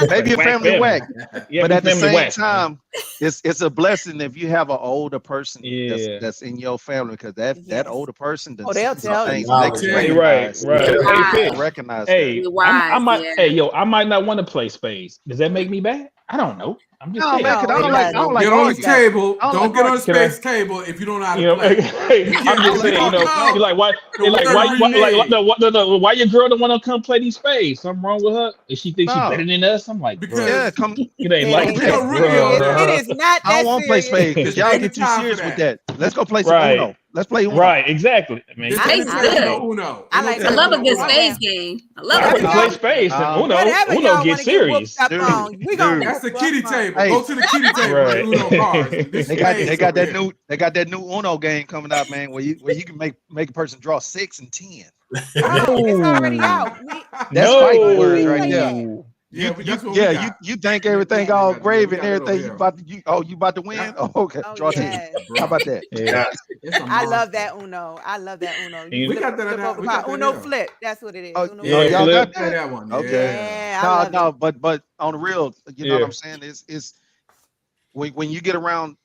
[SPEAKER 2] maybe your family whack. Yeah, but at the same time, it's a blessing if you have an older person that's in your family, because that older person
[SPEAKER 6] they'll tell you.
[SPEAKER 3] Right.
[SPEAKER 2] Recognize.
[SPEAKER 3] Hey, I might not want to play spades. Does that make me bad? I don't know. I'm just saying.
[SPEAKER 2] I don't like
[SPEAKER 1] get on the table. Don't get on the space table if you don't know how to play.
[SPEAKER 3] I'm just saying, you're like, why your girl don't want to come play these spades? Something wrong with her? If she thinks she's better than us? I'm like,
[SPEAKER 1] because
[SPEAKER 3] it ain't like
[SPEAKER 6] that. It is not that
[SPEAKER 2] I don't want to play spades because y'all get too serious with that. Let's go play some Uno. Let's play Uno.
[SPEAKER 3] Right, exactly. I mean,
[SPEAKER 7] spades good. I love a good spades game. I love it.
[SPEAKER 3] Play spades and Uno get serious.
[SPEAKER 1] That's the kitty table. Go to the kitty table. Uno cards.
[SPEAKER 2] They got that new Uno game coming out, man, where you can make a person draw 6 and 10.
[SPEAKER 6] It's already out.
[SPEAKER 2] That's fighting words right there.
[SPEAKER 1] Yeah,
[SPEAKER 2] you think everything all grave and everything. You about to win? Oh, okay. Draw 10. How about that?
[SPEAKER 6] Yeah. I love that Uno.
[SPEAKER 1] We got that
[SPEAKER 6] Uno flip. That's what it is.
[SPEAKER 2] Y'all got
[SPEAKER 1] that one.
[SPEAKER 2] Okay. No, but on the real, you know what I'm saying? Is when you get around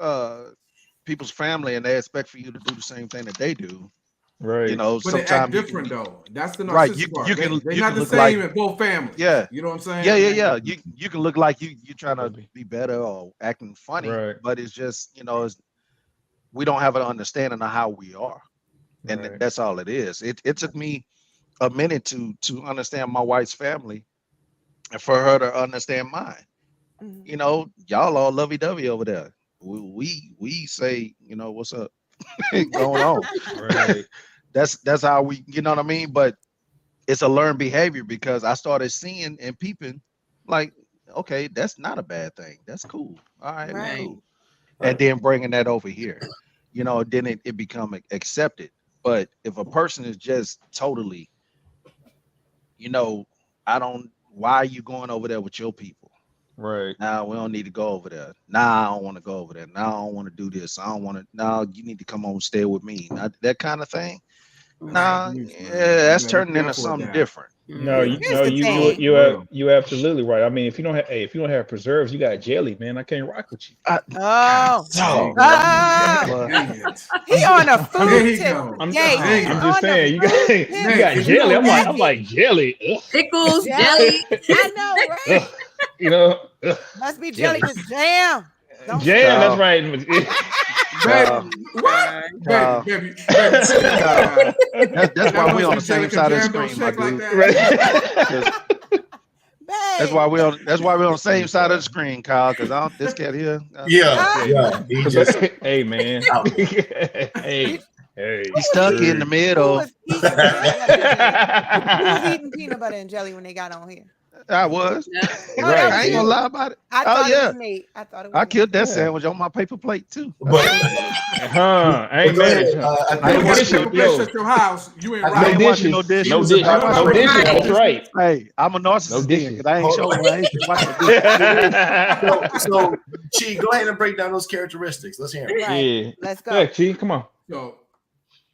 [SPEAKER 2] people's family and they expect for you to do the same thing that they do.
[SPEAKER 3] Right.
[SPEAKER 2] You know,
[SPEAKER 1] but
[SPEAKER 2] sometimes
[SPEAKER 1] they act different though. That's the narcissistic part. They're not the same in both families.
[SPEAKER 2] Yeah.
[SPEAKER 1] You know what I'm saying?
[SPEAKER 2] Yeah. You can look like you're trying to be better or acting funny, but it's just, we don't have an understanding of how we are. And that's all it is. It took me a minute to understand my wife's family and for her to understand mine. You know, y'all all lovey-dovey over there. We say, what's up? Going on.
[SPEAKER 3] Right.
[SPEAKER 2] That's how we, you know what I mean? But it's a learned behavior because I started seeing and peeping like, okay, that's not a bad thing. That's cool. All right. Cool. And then bringing that over here, then it become accepted. But if a person is just totally, why are you going over there with your people?
[SPEAKER 3] Right.
[SPEAKER 2] Now we don't need to go over there. Now I don't want to go over there. Now I don't want to do this. I don't want to. Now you need to come on and stay with me. Not that kind of thing. That's turning into something different.
[SPEAKER 3] No, you absolutely right. I mean, if you don't have preserves, you got jelly, man. I can't rock with you.
[SPEAKER 6] He on a food tip.
[SPEAKER 3] I'm just saying, you got jelly. I'm like jelly.
[SPEAKER 7] Pickles, jelly.
[SPEAKER 6] I know, right?
[SPEAKER 3] Must
[SPEAKER 6] be jelly because jam.
[SPEAKER 3] Jam, that's right.
[SPEAKER 1] Baby.
[SPEAKER 2] That's why we on the same side of the screen, my dude. That's why we on the same side of the screen, Kyle. Because this cat here.
[SPEAKER 3] Hey, man. Hey.
[SPEAKER 2] He's stuck in the middle.
[SPEAKER 6] Who's eating peanut butter and jelly when they got on here?
[SPEAKER 2] I was.
[SPEAKER 7] Yeah.
[SPEAKER 2] Right. I ain't gonna lie about it.
[SPEAKER 6] I thought it was Nate.
[SPEAKER 2] I killed that sandwich on my paper plate too.
[SPEAKER 4] But
[SPEAKER 3] I ain't mad at you.
[SPEAKER 1] No dishes at your house. You ain't right.
[SPEAKER 3] No dishes. No dishes. No dishes. That's right.
[SPEAKER 2] Hey, I'm a narcissist. No I ain't showing.
[SPEAKER 4] So, Chee, go ahead and break down those characteristics. Let's hear them.
[SPEAKER 6] Right.
[SPEAKER 3] Yeah.
[SPEAKER 6] Let's go.
[SPEAKER 3] Yeah, Chee, come on.
[SPEAKER 1] So,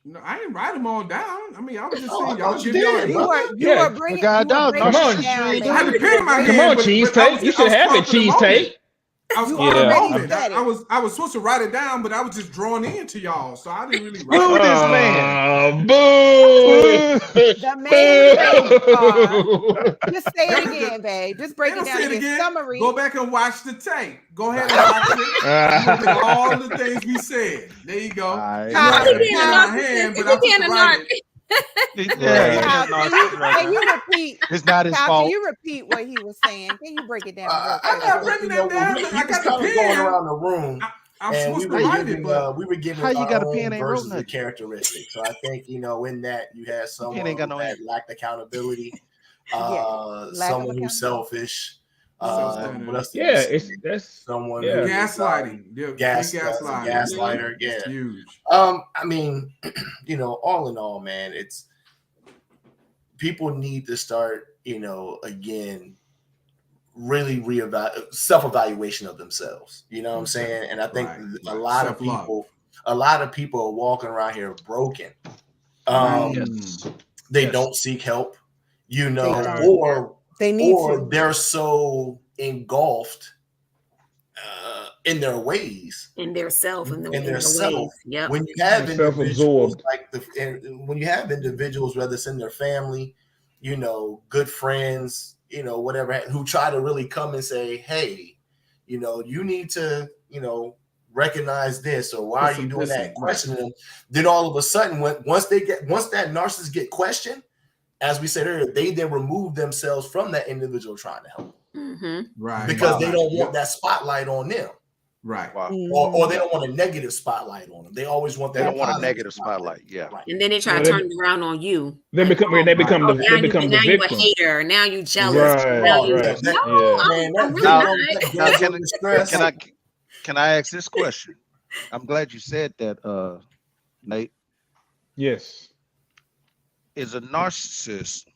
[SPEAKER 1] no, I didn't write them all down. I mean, I was just saying,
[SPEAKER 4] y'all
[SPEAKER 1] give y'all.
[SPEAKER 6] You were bringing.
[SPEAKER 2] God,
[SPEAKER 6] Come
[SPEAKER 3] on.
[SPEAKER 1] I had the pen in my hand.
[SPEAKER 3] Come on, CheesTake. You should have it, CheesTake.
[SPEAKER 1] I was I was supposed to write it down, but I was just drawn into y'all, so I didn't really write
[SPEAKER 2] Boo
[SPEAKER 1] it.
[SPEAKER 2] this man.
[SPEAKER 3] Boo.
[SPEAKER 6] The main thing. Just say it again, babe. Just break it down again. Summary.
[SPEAKER 1] Go back and watch the tape. Go ahead and watch it. Look at all the things we said. There you go.
[SPEAKER 6] Can you repeat?
[SPEAKER 2] It's not his fault.
[SPEAKER 6] Can you repeat what he was saying? Can you break it down?
[SPEAKER 1] I'm not breaking that down. I got the pen
[SPEAKER 4] going around the room.
[SPEAKER 1] And
[SPEAKER 4] we were giving
[SPEAKER 2] how you got a
[SPEAKER 4] own
[SPEAKER 2] pen ain't
[SPEAKER 4] versus
[SPEAKER 2] wrote
[SPEAKER 4] the characteristics. So I think in that you had someone that lacked accountability, someone who's selfish. What else
[SPEAKER 3] that's
[SPEAKER 4] someone
[SPEAKER 1] gaslighting.
[SPEAKER 4] Gaslighter. Yeah,
[SPEAKER 1] huge.
[SPEAKER 4] I mean, all in all, man, it's people need to start, again, really self-evaluation of themselves. You know what I'm saying? And I think a lot of people are walking around here broken. They don't seek help, or they're so engulfed in their ways,
[SPEAKER 7] in their self, in their
[SPEAKER 4] self.
[SPEAKER 7] Yep.
[SPEAKER 4] When you have individuals when you have individuals, whether it's in their family, good friends, whatever, who try to really come and say, hey, you need to, recognize this, or why are you doing that? Questioning them. Then all of a sudden, once that narcissist get questioned, as we said earlier, they then remove themselves from that individual trying to help.
[SPEAKER 1] Right.
[SPEAKER 4] Because they don't want that spotlight on them.
[SPEAKER 1] Right.
[SPEAKER 2] Wow.
[SPEAKER 4] Or they don't want a negative spotlight on them. They always want that.
[SPEAKER 2] They don't want a negative spotlight. Yeah.
[SPEAKER 4] Right.
[SPEAKER 7] And then they try to turn it around on you.
[SPEAKER 3] They become the victim.
[SPEAKER 7] Now you a hater. Now you jealous.
[SPEAKER 2] Can I ask this question? I'm glad you said that, Nate.
[SPEAKER 3] Yes.
[SPEAKER 2] Is a narcissist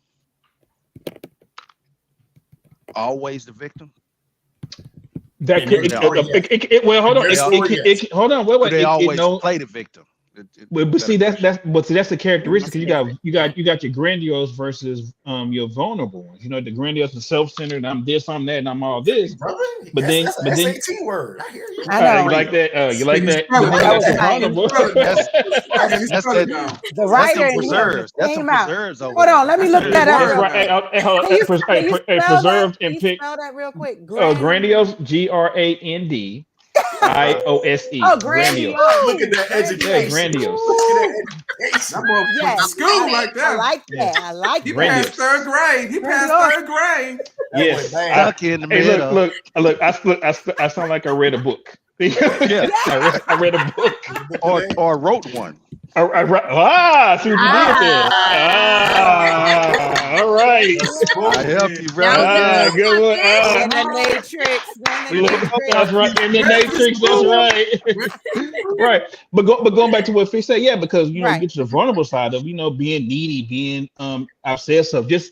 [SPEAKER 2] always the victim?
[SPEAKER 3] Well, hold on. Hold on. Wait.
[SPEAKER 2] They always play the victim.
[SPEAKER 3] But see, that's the characteristic. You got your grandiose versus your vulnerable ones. The grandiose is self-centered. I'm this, I'm that, and I'm all this.
[SPEAKER 4] Brother,
[SPEAKER 3] but then
[SPEAKER 4] SAT word. I hear you.
[SPEAKER 3] I know. You like that? You like that?
[SPEAKER 6] The writer
[SPEAKER 2] preserves. That's some preserves.
[SPEAKER 6] Hold on, let me look that up.
[SPEAKER 3] Preserved and picked.
[SPEAKER 6] Spell that real quick.
[SPEAKER 3] Grandiose. GRANDIOSE.
[SPEAKER 6] Oh, grandiose.
[SPEAKER 4] Look at that education.
[SPEAKER 3] Grandiose.
[SPEAKER 1] That boy school like that.
[SPEAKER 6] I like that.
[SPEAKER 1] He passed third grade.
[SPEAKER 3] Yes.
[SPEAKER 2] Stuck in the middle.
[SPEAKER 3] Look. I sound like I read a book.
[SPEAKER 2] Yeah.
[SPEAKER 3] I read a book
[SPEAKER 2] or wrote one.
[SPEAKER 3] See what you did there. All right.
[SPEAKER 2] I help you, bro.
[SPEAKER 3] Good one.
[SPEAKER 6] In the Matrix.
[SPEAKER 3] That's right. In the Matrix. That's right. Right. But going back to what Fish said, because you get to the vulnerable side of being needy, being obsessed of it's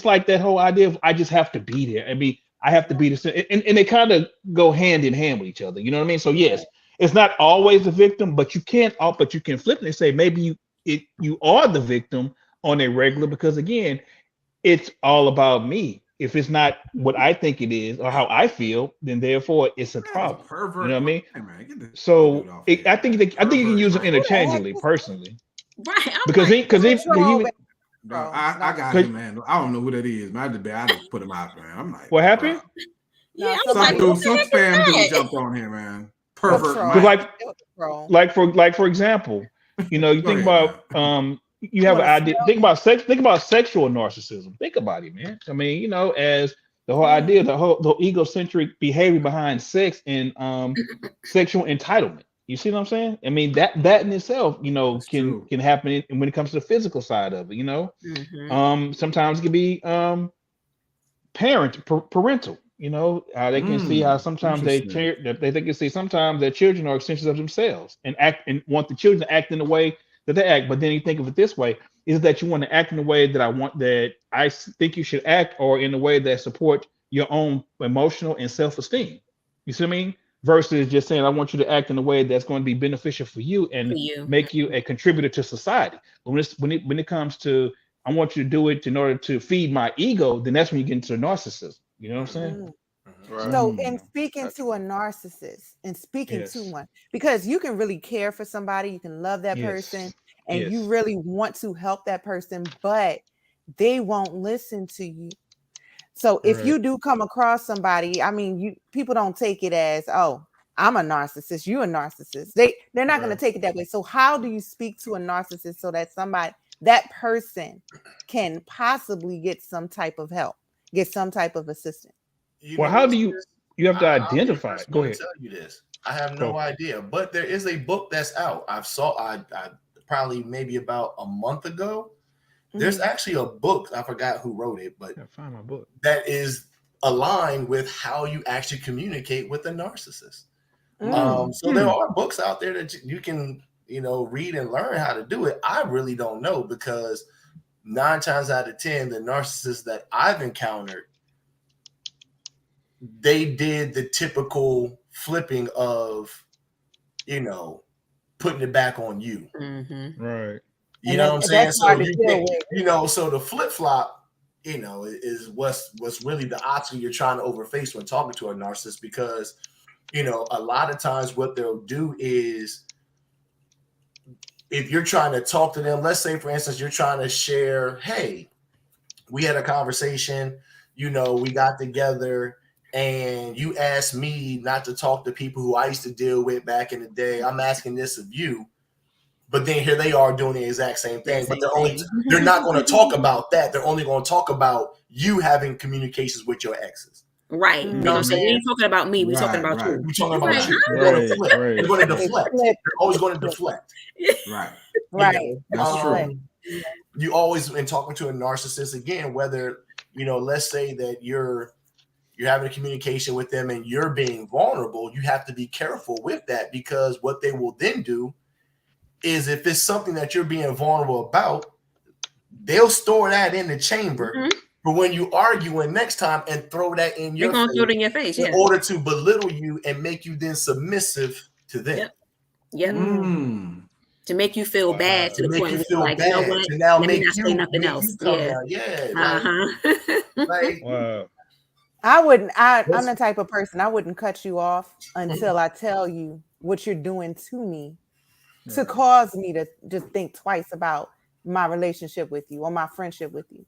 [SPEAKER 3] like that whole idea of I just have to be there. I mean, I have to be the and they kind of go hand in hand with each other. You know what I mean? So yes. It's not always the victim, but you can flip it and say maybe you are the victim on a regular, because again, it's all about me. If it's not what I think it is or how I feel, then therefore it's a problem. You know what I mean? So I think you can use them interchangeably, personally.
[SPEAKER 7] Right.
[SPEAKER 3] Because
[SPEAKER 1] I got him, man. I don't know who that is, man. I just put him out, man. I'm like,
[SPEAKER 3] what happened?
[SPEAKER 7] Yeah,
[SPEAKER 1] some spam dude jumped on here, man. Pervert.
[SPEAKER 3] Like for example, you think about you have an idea. Think about sexual narcissism. Think about it, man. I mean, as the whole idea, the egocentric behavior behind sex and sexual entitlement. You see what I'm saying? I mean, that in itself, can happen when it comes to the physical side of it. Sometimes it can be parental. They can see how sometimes they can see sometimes their children are extensions of themselves and want the children to act in the way that they act. But then you think of it this way: is that you want to act in the way that I think you should act, or in a way that support your own emotional and self-esteem. You see what I mean? Versus just saying, I want you to act in a way that's going to be beneficial for you and make you a contributor to society. But when it comes to, I want you to do it in order to feed my ego, then that's when you get into narcissism. You know what I'm saying?
[SPEAKER 6] Right. So, in speaking to a narcissist and speaking to one, because you can really care for somebody, you can love that person, and you really want to help that person, but they won't listen to you. So if you do come across somebody, I mean, people don't take it as, oh, I'm a narcissist, you're a narcissist. They're not going to take it that way. So how do you speak to a narcissist so that that person can possibly get some type of help, get some type of assistance?
[SPEAKER 3] How do you have to identify it? Go ahead.
[SPEAKER 4] Tell you this. I have no idea, but there is a book that's out. I probably maybe about a month ago. There's actually a book. I forgot who wrote it, but
[SPEAKER 3] find my book
[SPEAKER 4] that is aligned with how you actually communicate with a narcissist. So there are books out there that you can, read and learn how to do it. I really don't know, because 9 times out of 10, the narcissists that I've encountered, they did the typical flipping of, putting it back on you.
[SPEAKER 3] Right.
[SPEAKER 4] You know what I'm saying? So so the flip flop, is what's really the obstacle you're trying to overface when talking to a narcissist, because, a lot of times what they'll do is, if you're trying to talk to them, let's say, for instance, you're trying to share, hey, we had a conversation, we got together, and you asked me not to talk to people who I used to deal with back in the day. I'm asking this of you. But then here they are doing the exact same thing, but they're not going to talk about that. They're only going to talk about you having communications with your exes.
[SPEAKER 7] Right. We ain't talking about me. We're talking about you.
[SPEAKER 4] We're talking about you. They're going to deflect. They're always going to deflect.
[SPEAKER 6] Right.
[SPEAKER 1] That's true.
[SPEAKER 4] You always, in talking to a narcissist, again, whether, let's say that you're having a communication with them and you're being vulnerable, you have to be careful with that, because what they will then do is, if it's something that you're being vulnerable about, they'll store that in the chamber for when you arguing next time and throw that in your face.
[SPEAKER 7] They're going to throw it in your face,
[SPEAKER 4] in order to belittle you and make you then submissive to them.
[SPEAKER 7] Yep. To make you feel bad, to the point where like,
[SPEAKER 4] you know what? Now let me not say
[SPEAKER 7] nothing else.
[SPEAKER 3] Wow.
[SPEAKER 6] I'm the type of person, I wouldn't cut you off until I tell you what you're doing to me, to cause me to just think twice about my relationship with you or my friendship with you.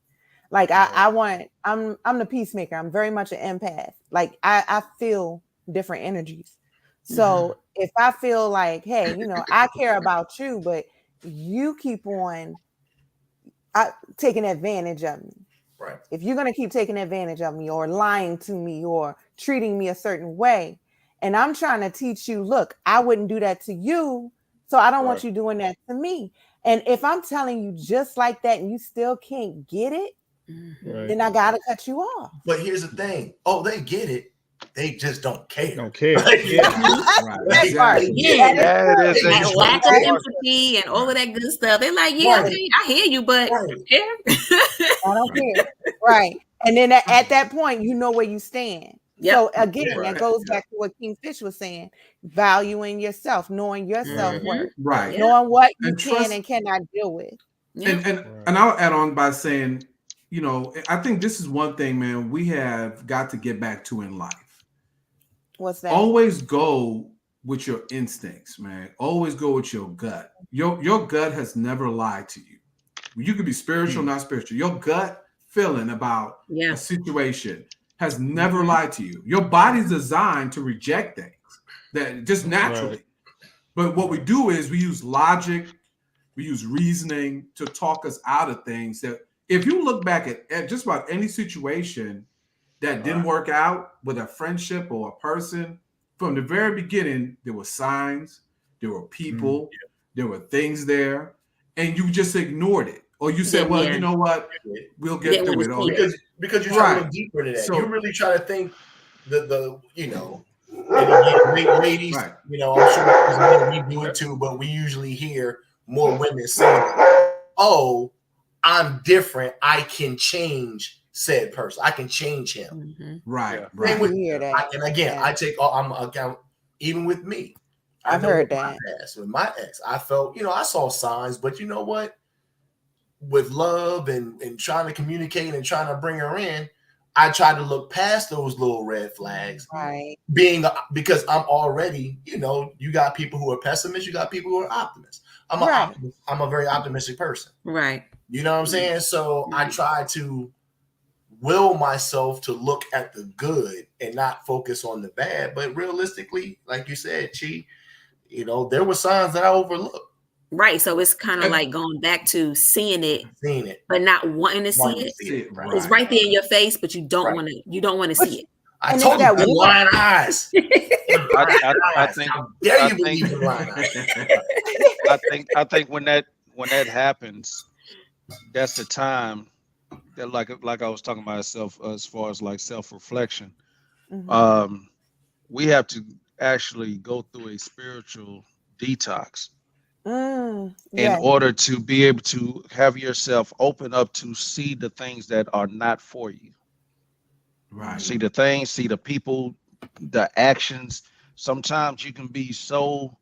[SPEAKER 6] Like I'm the peacemaker. I'm very much an empath. Like I feel different energies. So if I feel like, hey, I care about you, but you keep on taking advantage of me.
[SPEAKER 4] Right.
[SPEAKER 6] If you're going to keep taking advantage of me or lying to me or treating me a certain way, and I'm trying to teach you, look, I wouldn't do that to you, so I don't want you doing that to me. And if I'm telling you just like that and you still can't get it, then I got to cut you off.
[SPEAKER 4] But here's the thing. Oh, they get it. They just don't care.
[SPEAKER 3] Don't care.
[SPEAKER 7] Lack of empathy and all of that good stuff. They're like, okay, I hear you, but I don't care.
[SPEAKER 6] I don't care. Right. And then at that point, you know where you stand. Yep. So again, that goes back to what King Fish was saying: valuing yourself, knowing your self-worth, knowing what you can and cannot deal with.
[SPEAKER 1] And I'll add on by saying, I think this is one thing, man, we have got to get back to in life.
[SPEAKER 6] What's that?
[SPEAKER 1] Always go with your instincts, man. Always go with your gut. Your gut has never lied to you. You could be spiritual, not spiritual. Your gut feeling about a situation has never lied to you. Your body's designed to reject things that just naturally. Right. But what we do is we use logic, we use reasoning to talk us out of things that, if you look back at just about any situation that didn't work out with a friendship or a person, from the very beginning, there were signs, there were people, there were things there, and you just ignored it. Or you said, well, you know what? We'll get through it.
[SPEAKER 4] Because you try to look deeper into that. So, you really try to think the you know, and again, ladies, you know, I'm sure we do it too, but we usually hear more women say, oh, I'm different. I can change said person. I can change him.
[SPEAKER 1] Right.
[SPEAKER 4] And again, I take I'm account even with me.
[SPEAKER 6] I've heard that.
[SPEAKER 4] With my ex, I felt, you know, I saw signs, but you know what? With love and trying to communicate and trying to bring her in, I tried to look past those little red flags.
[SPEAKER 6] Right.
[SPEAKER 4] Because I'm already, you know, you got people who are pessimists, you got people who are optimists. I'm a very optimistic person.
[SPEAKER 7] Right.
[SPEAKER 4] You know what I'm saying? So I try to will myself to look at the good and not focus on the bad. But realistically, like you said, Chee, you know, there were signs that I overlooked.
[SPEAKER 7] Right. So it's kind of like going back to seeing it, but not wanting to see it. It's right there in your face, but you don't want to see it.
[SPEAKER 4] I told you the blind eyes.
[SPEAKER 2] I think when that happens, that's the time that like I was talking about myself as far as like self-reflection. We have to actually go through a spiritual detox in order to be able to have yourself open up to see the things that are not for you.
[SPEAKER 1] Right.
[SPEAKER 2] See the things, see the people, the actions. Sometimes you can be so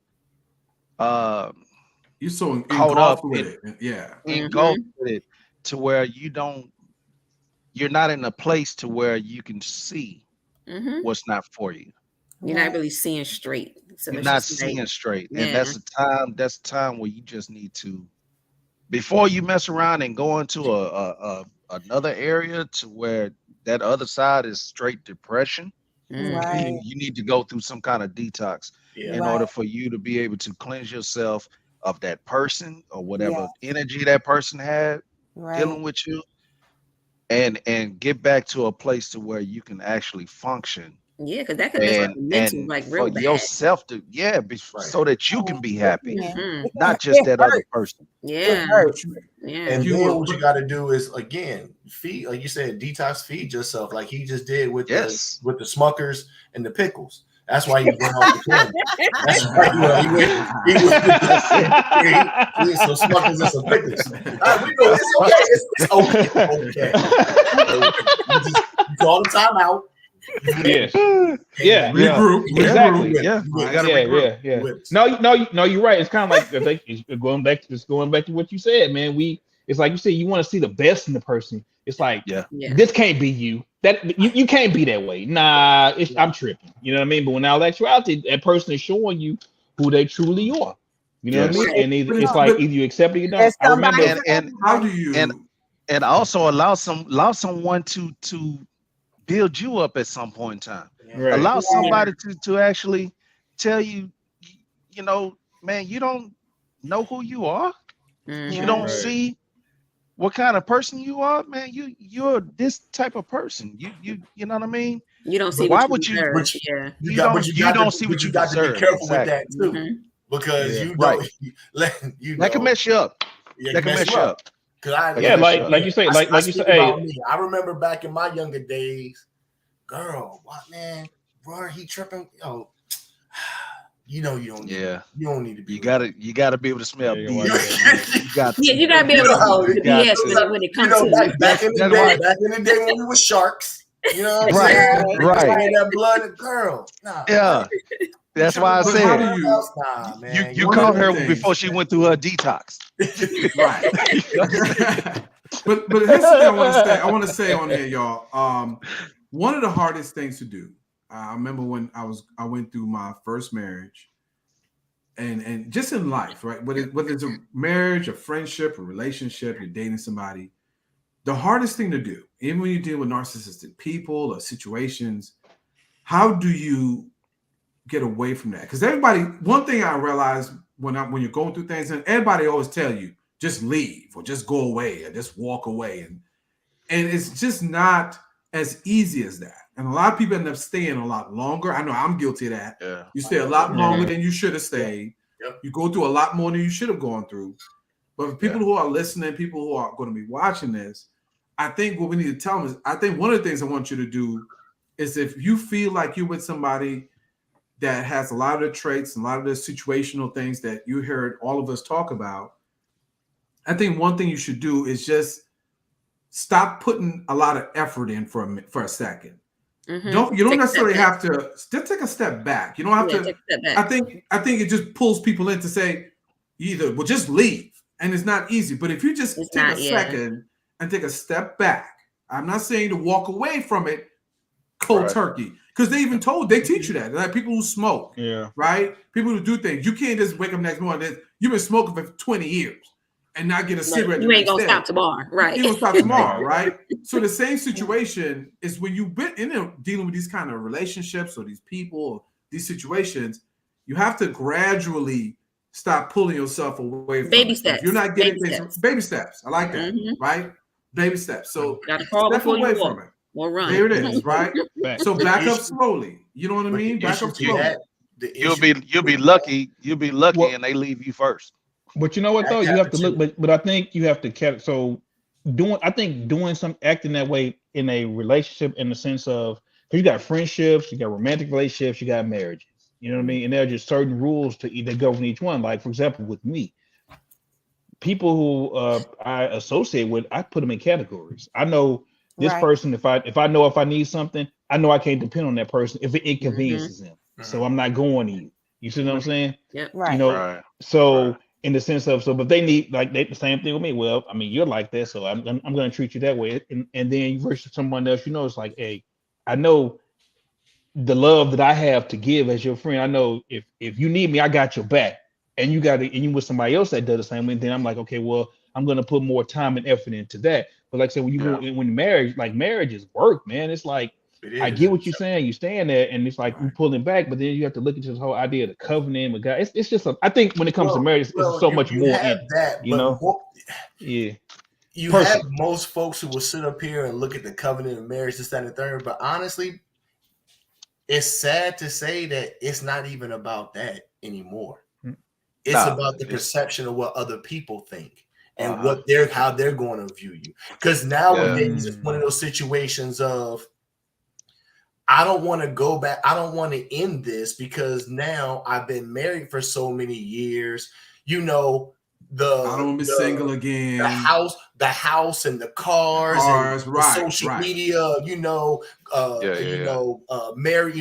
[SPEAKER 1] you're so
[SPEAKER 2] caught up
[SPEAKER 1] with it.
[SPEAKER 2] Engulfed with it to where you're not in a place to where you can see what's not for you.
[SPEAKER 7] You're not really seeing straight. So
[SPEAKER 2] you're not seeing straight. And that's the time where you just need to, before you mess around and go into another area to where that other side is straight depression. You need to go through some kind of detox in order for you to be able to cleanse yourself of that person or whatever energy that person had dealing with you, and get back to a place to where you can actually function.
[SPEAKER 7] Yeah, because that could be like mental, like real bad.
[SPEAKER 2] Yourself to so that you can be happy, not just that other person.
[SPEAKER 7] Yeah.
[SPEAKER 4] And then what you got to do is again feed, like you said, detox, feed yourself, like he just did with the Smuckers and the pickles. That's why he went off the camera. That's why he went some Smuckers and some pickles. We know it's okay. You call the time out.
[SPEAKER 1] Regroup.
[SPEAKER 3] Exactly. No, you're right. It's kind of like going back to what you said, man. It's like you said, you want to see the best in the person. It's like, this can't be you. That you can't be that way. Nah, I'm tripping. You know what I mean? But when all actuality, that person is showing you who they truly are. You know what I mean? And either you accept it or not. I remember,
[SPEAKER 2] and how do you and also allow someone to build you up at some point in time. Right. Allow somebody to actually tell you, you know, man, you don't know who you are. You don't see what kind of person you are, man. You're this type of person. You know what I mean?
[SPEAKER 7] You don't see.
[SPEAKER 2] Why would you? You don't see what you
[SPEAKER 4] got
[SPEAKER 2] deserve.
[SPEAKER 4] To be careful with that too, because you don't.
[SPEAKER 2] That can mess you up. That can mess you up.
[SPEAKER 3] Like you say, like you say.
[SPEAKER 4] I remember back in my younger days, girl, what man, bro, he tripping. You know you don't. You don't need to be.
[SPEAKER 2] You gotta be able to smell BS.
[SPEAKER 7] You gotta be able to BS when it comes to
[SPEAKER 4] back in the day when we were sharks. You know what I'm saying?
[SPEAKER 2] Right.
[SPEAKER 4] That blood, girl.
[SPEAKER 2] That's why I said you caught her before she went through her detox.
[SPEAKER 1] Right. But here's the thing I want to say on here, y'all. One of the hardest things to do. I remember when I went through my first marriage, and just in life, right? Whether it's a marriage, a friendship, a relationship, you're dating somebody. The hardest thing to do, even when you deal with narcissistic people or situations, how do you get away from that? Because one thing I realized when you're going through things, and everybody always tell you just leave or just go away or just walk away, and it's just not as easy as that. And a lot of people end up staying a lot longer. I know I'm guilty of that. You stay a lot longer than you should have stayed. You go through a lot more than you should have gone through. But for people who are listening, people who are going to be watching this, I think what we need to tell them is, I think one of the things I want you to do is, if you feel like you're with somebody that has a lot of the traits, a lot of the situational things that you heard all of us talk about, I think one thing you should do is just stop putting a lot of effort in for a second. You don't necessarily have to just take a step back. You don't have to. I think it just pulls people in to say, either just leave, and it's not easy. But if you just take a second and take a step back, I'm not saying to walk away from it cold turkey, because they teach you that. Like people who smoke, right? People who do things. You can't just wake up next morning. You've been smoking for 20 years and not get a cigarette.
[SPEAKER 7] You ain't gonna stop tomorrow, right?
[SPEAKER 1] You ain't gonna stop tomorrow, right? So the same situation is when you've been dealing with these kind of relationships or these people or these situations. You have to gradually stop pulling yourself away from
[SPEAKER 7] baby
[SPEAKER 1] it.
[SPEAKER 7] steps.
[SPEAKER 1] If you're not getting baby steps. I like that, right? Baby steps. So
[SPEAKER 7] gotta crawl before you walk.
[SPEAKER 1] From it.
[SPEAKER 7] Or run.
[SPEAKER 1] There it is, right? So back up slowly. You know what I mean? Back up slowly.
[SPEAKER 2] You'll be lucky. You'll be lucky, and they leave you first.
[SPEAKER 3] But you know what though? You have to look. But I think you have to. So doing some acting that way in a relationship, in the sense of, because you got friendships, you got romantic relationships, you got marriages. You know what I mean? And there are just certain rules that govern each one. Like, for example, with me, people who I associate with, I put them in categories. I know. This person, if I know if I need something, I know I can't depend on that person if it inconveniences them. So I'm not going to you. You see what I'm saying?
[SPEAKER 7] Yeah.
[SPEAKER 6] Right.
[SPEAKER 3] You know. So in the sense of, but they need, like, the same thing with me. Well, I mean, you're like that, so I'm going to treat you that way. And then versus someone else, you know, it's like, hey, I know the love that I have to give as your friend. I know if you need me, I got your back. And you with somebody else that does the same way, then I'm like, okay, well, I'm going to put more time and effort into that. But like I said, when marriage is work, man. It's like, I get what you're saying. You stand there and it's like you pulling back, but then you have to look at this whole idea of the covenant with God. It's just I think when it comes to marriage, it's so much more in
[SPEAKER 4] that,
[SPEAKER 3] you know.
[SPEAKER 4] You have most folks who will sit up here and look at the covenant of marriage, this, that, and the third. But honestly, it's sad to say that it's not even about that anymore. It's about the perception of what other people think. And how they're going to view you. Because nowadays it's one of those situations of, I don't want to go back. I don't want to end this because now I've been married for so many years. You know, I
[SPEAKER 1] don't want to be single again.
[SPEAKER 4] The house and the cars and the social media, you know, marry,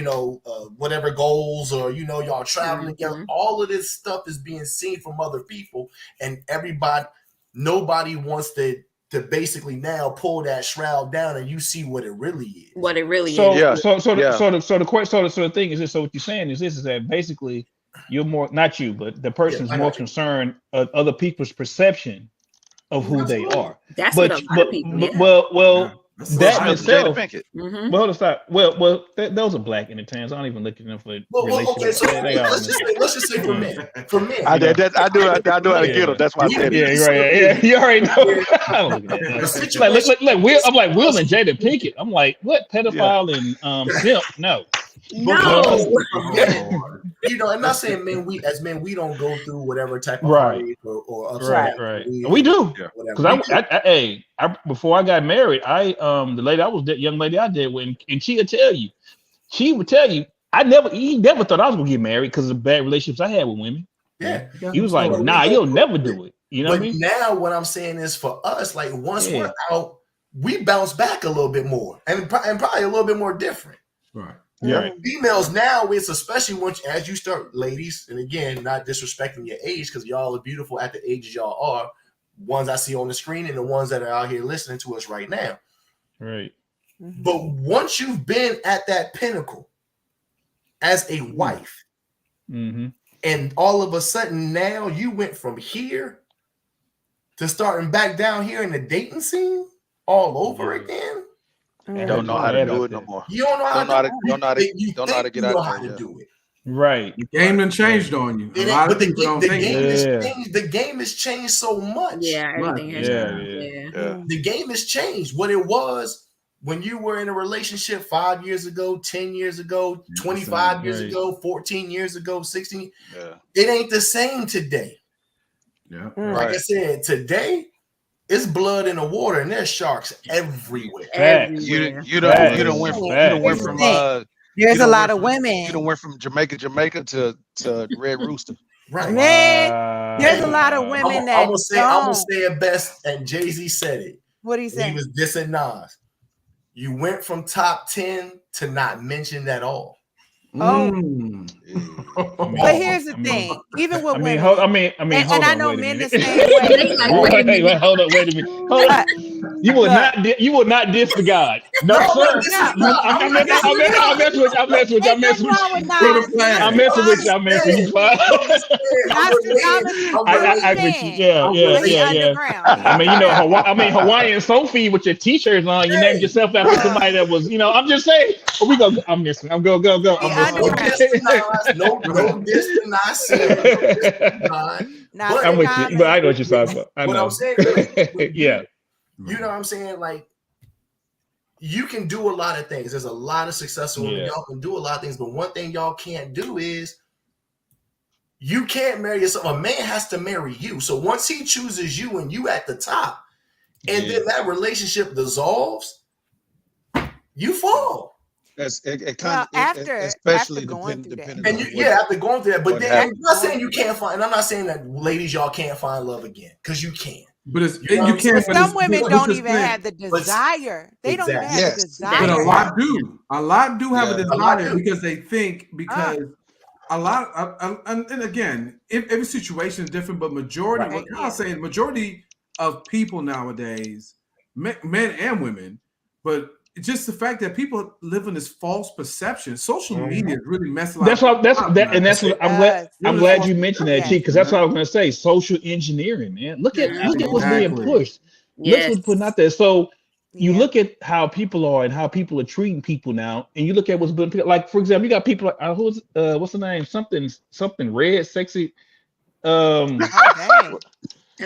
[SPEAKER 4] whatever goals, or, you know, y'all traveling together. All of this stuff is being seen from other people, and nobody wants to basically now pull that shroud down and you see what it really is.
[SPEAKER 7] What it really is.
[SPEAKER 3] So the thing is this. So what you're saying is that basically you're more, not you, but the person's more concerned of other people's perception of who they are.
[SPEAKER 7] That's what a lot of people.
[SPEAKER 3] That itself. Well, hold on, stop. Well, those are black entertainers. I don't even look at them for relationships.
[SPEAKER 4] Okay, so let's just say for men. For men,
[SPEAKER 2] I do how to get them. That's why I said it.
[SPEAKER 3] Yeah, you already know. I don't look at that. Look, I'm like Will and Jada Pinkett. I'm like, what, pedophile and simp? No.
[SPEAKER 4] You know, I'm not saying we don't go through whatever type of heartache or upset.
[SPEAKER 3] Right. We do. Because before I got married, the lady young lady I did with, and she would tell you, he never thought I was gonna get married because of the bad relationships I had with women.
[SPEAKER 4] Yeah.
[SPEAKER 3] He was like, nah, you'll never do it. You know what I mean?
[SPEAKER 4] Now what I'm saying is, for us, like, once we're out, we bounce back a little bit more and probably a little bit more different.
[SPEAKER 1] Right.
[SPEAKER 3] Yeah.
[SPEAKER 4] Females now, it's especially as you start, ladies, and again, not disrespecting your age, because y'all are beautiful at the ages y'all are, ones I see on the screen and the ones that are out here listening to us right now.
[SPEAKER 3] Right.
[SPEAKER 4] But once you've been at that pinnacle as a wife, and all of a sudden now you went from here to starting back down here in the dating scene all over again.
[SPEAKER 2] You don't know how to do it no more.
[SPEAKER 4] You don't know how to
[SPEAKER 2] get out of there.
[SPEAKER 4] Do it.
[SPEAKER 3] Right.
[SPEAKER 1] The game done changed on you.
[SPEAKER 4] The game has changed so much.
[SPEAKER 7] Yeah, everything has changed.
[SPEAKER 4] The game has changed. What it was when you were in a relationship 5 years ago, 10 years ago, 25 years ago, 14 years ago, 16, it ain't the same today.
[SPEAKER 1] Yeah.
[SPEAKER 4] Like I said, today it's blood in the water and there's sharks everywhere.
[SPEAKER 2] You don't went from
[SPEAKER 6] there's a lot of women.
[SPEAKER 2] You don't went from Jamaica to Red Rooster.
[SPEAKER 4] Right.
[SPEAKER 6] Man, there's a lot of women that
[SPEAKER 4] I'm gonna say it best, and Jay-Z said it.
[SPEAKER 6] What did he say?
[SPEAKER 4] He was dissing Nas. You went from top 10 to not mentioned at all.
[SPEAKER 6] Oh, but here's the thing. Even with women,
[SPEAKER 3] I mean,
[SPEAKER 6] and I know men the same way.
[SPEAKER 3] Hold on, wait a minute. Hold on. You will not diss the God. No, sir. I'm messing with you. I'm messing with you. I get you. Yeah. I mean, you know, Hawaiian soul feed with your t-shirts on. You named yourself after somebody that was, you know. I'm just saying. We go. I'm missing. I'm go. I'm with you, but I know what you're talking about. I know.
[SPEAKER 4] What I'm saying,
[SPEAKER 3] yeah.
[SPEAKER 4] You know what I'm saying? Like, you can do a lot of things. There's a lot of successful women. Y'all can do a lot of things, but one thing y'all can't do is you can't marry yourself. A man has to marry you. So once he chooses you and you at the top, and then that relationship dissolves, you fall.
[SPEAKER 2] Especially
[SPEAKER 4] after going through that. And after going through that. But then I'm not saying you can't find, and I'm not saying that ladies, y'all can't find love again, because you can.
[SPEAKER 1] But you can't.
[SPEAKER 6] Some women don't even have the desire. They don't even have the desire.
[SPEAKER 1] But a lot do. A lot do have a desire because they think a lot. And again, every situation is different. But majority, what I'm saying, majority of people nowadays, men and women, but it's just the fact that people live in this false perception. Social media is really messing.
[SPEAKER 3] That's what I'm glad you mentioned that, Chee, because that's what I was going to say. Social engineering, man. Look at what's being pushed. Look what's putting out there. So you look at how people are and how people are treating people now, and you look at what's being like. For example, you got people like what's the name? Something red, sexy.
[SPEAKER 7] I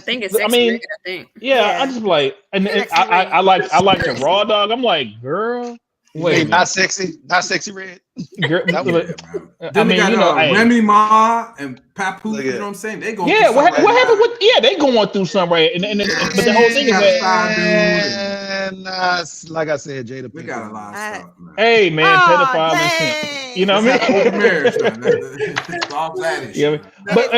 [SPEAKER 7] think it's sexy.
[SPEAKER 3] I just like, and I like the raw dog. I'm like, girl, wait,
[SPEAKER 2] not sexy red.
[SPEAKER 3] Girl,
[SPEAKER 1] then we got Remy Ma and Papoose. You know what I'm saying? They going.
[SPEAKER 3] Yeah, what happened with? Yeah, they going through something, right? And but the whole thing is
[SPEAKER 2] that, like I said, Jada,
[SPEAKER 1] we got a lot of stuff. Man.
[SPEAKER 3] Hey, man, pedophile and simp. You know what I mean?
[SPEAKER 1] Marriage, it's all that.
[SPEAKER 3] Yeah, but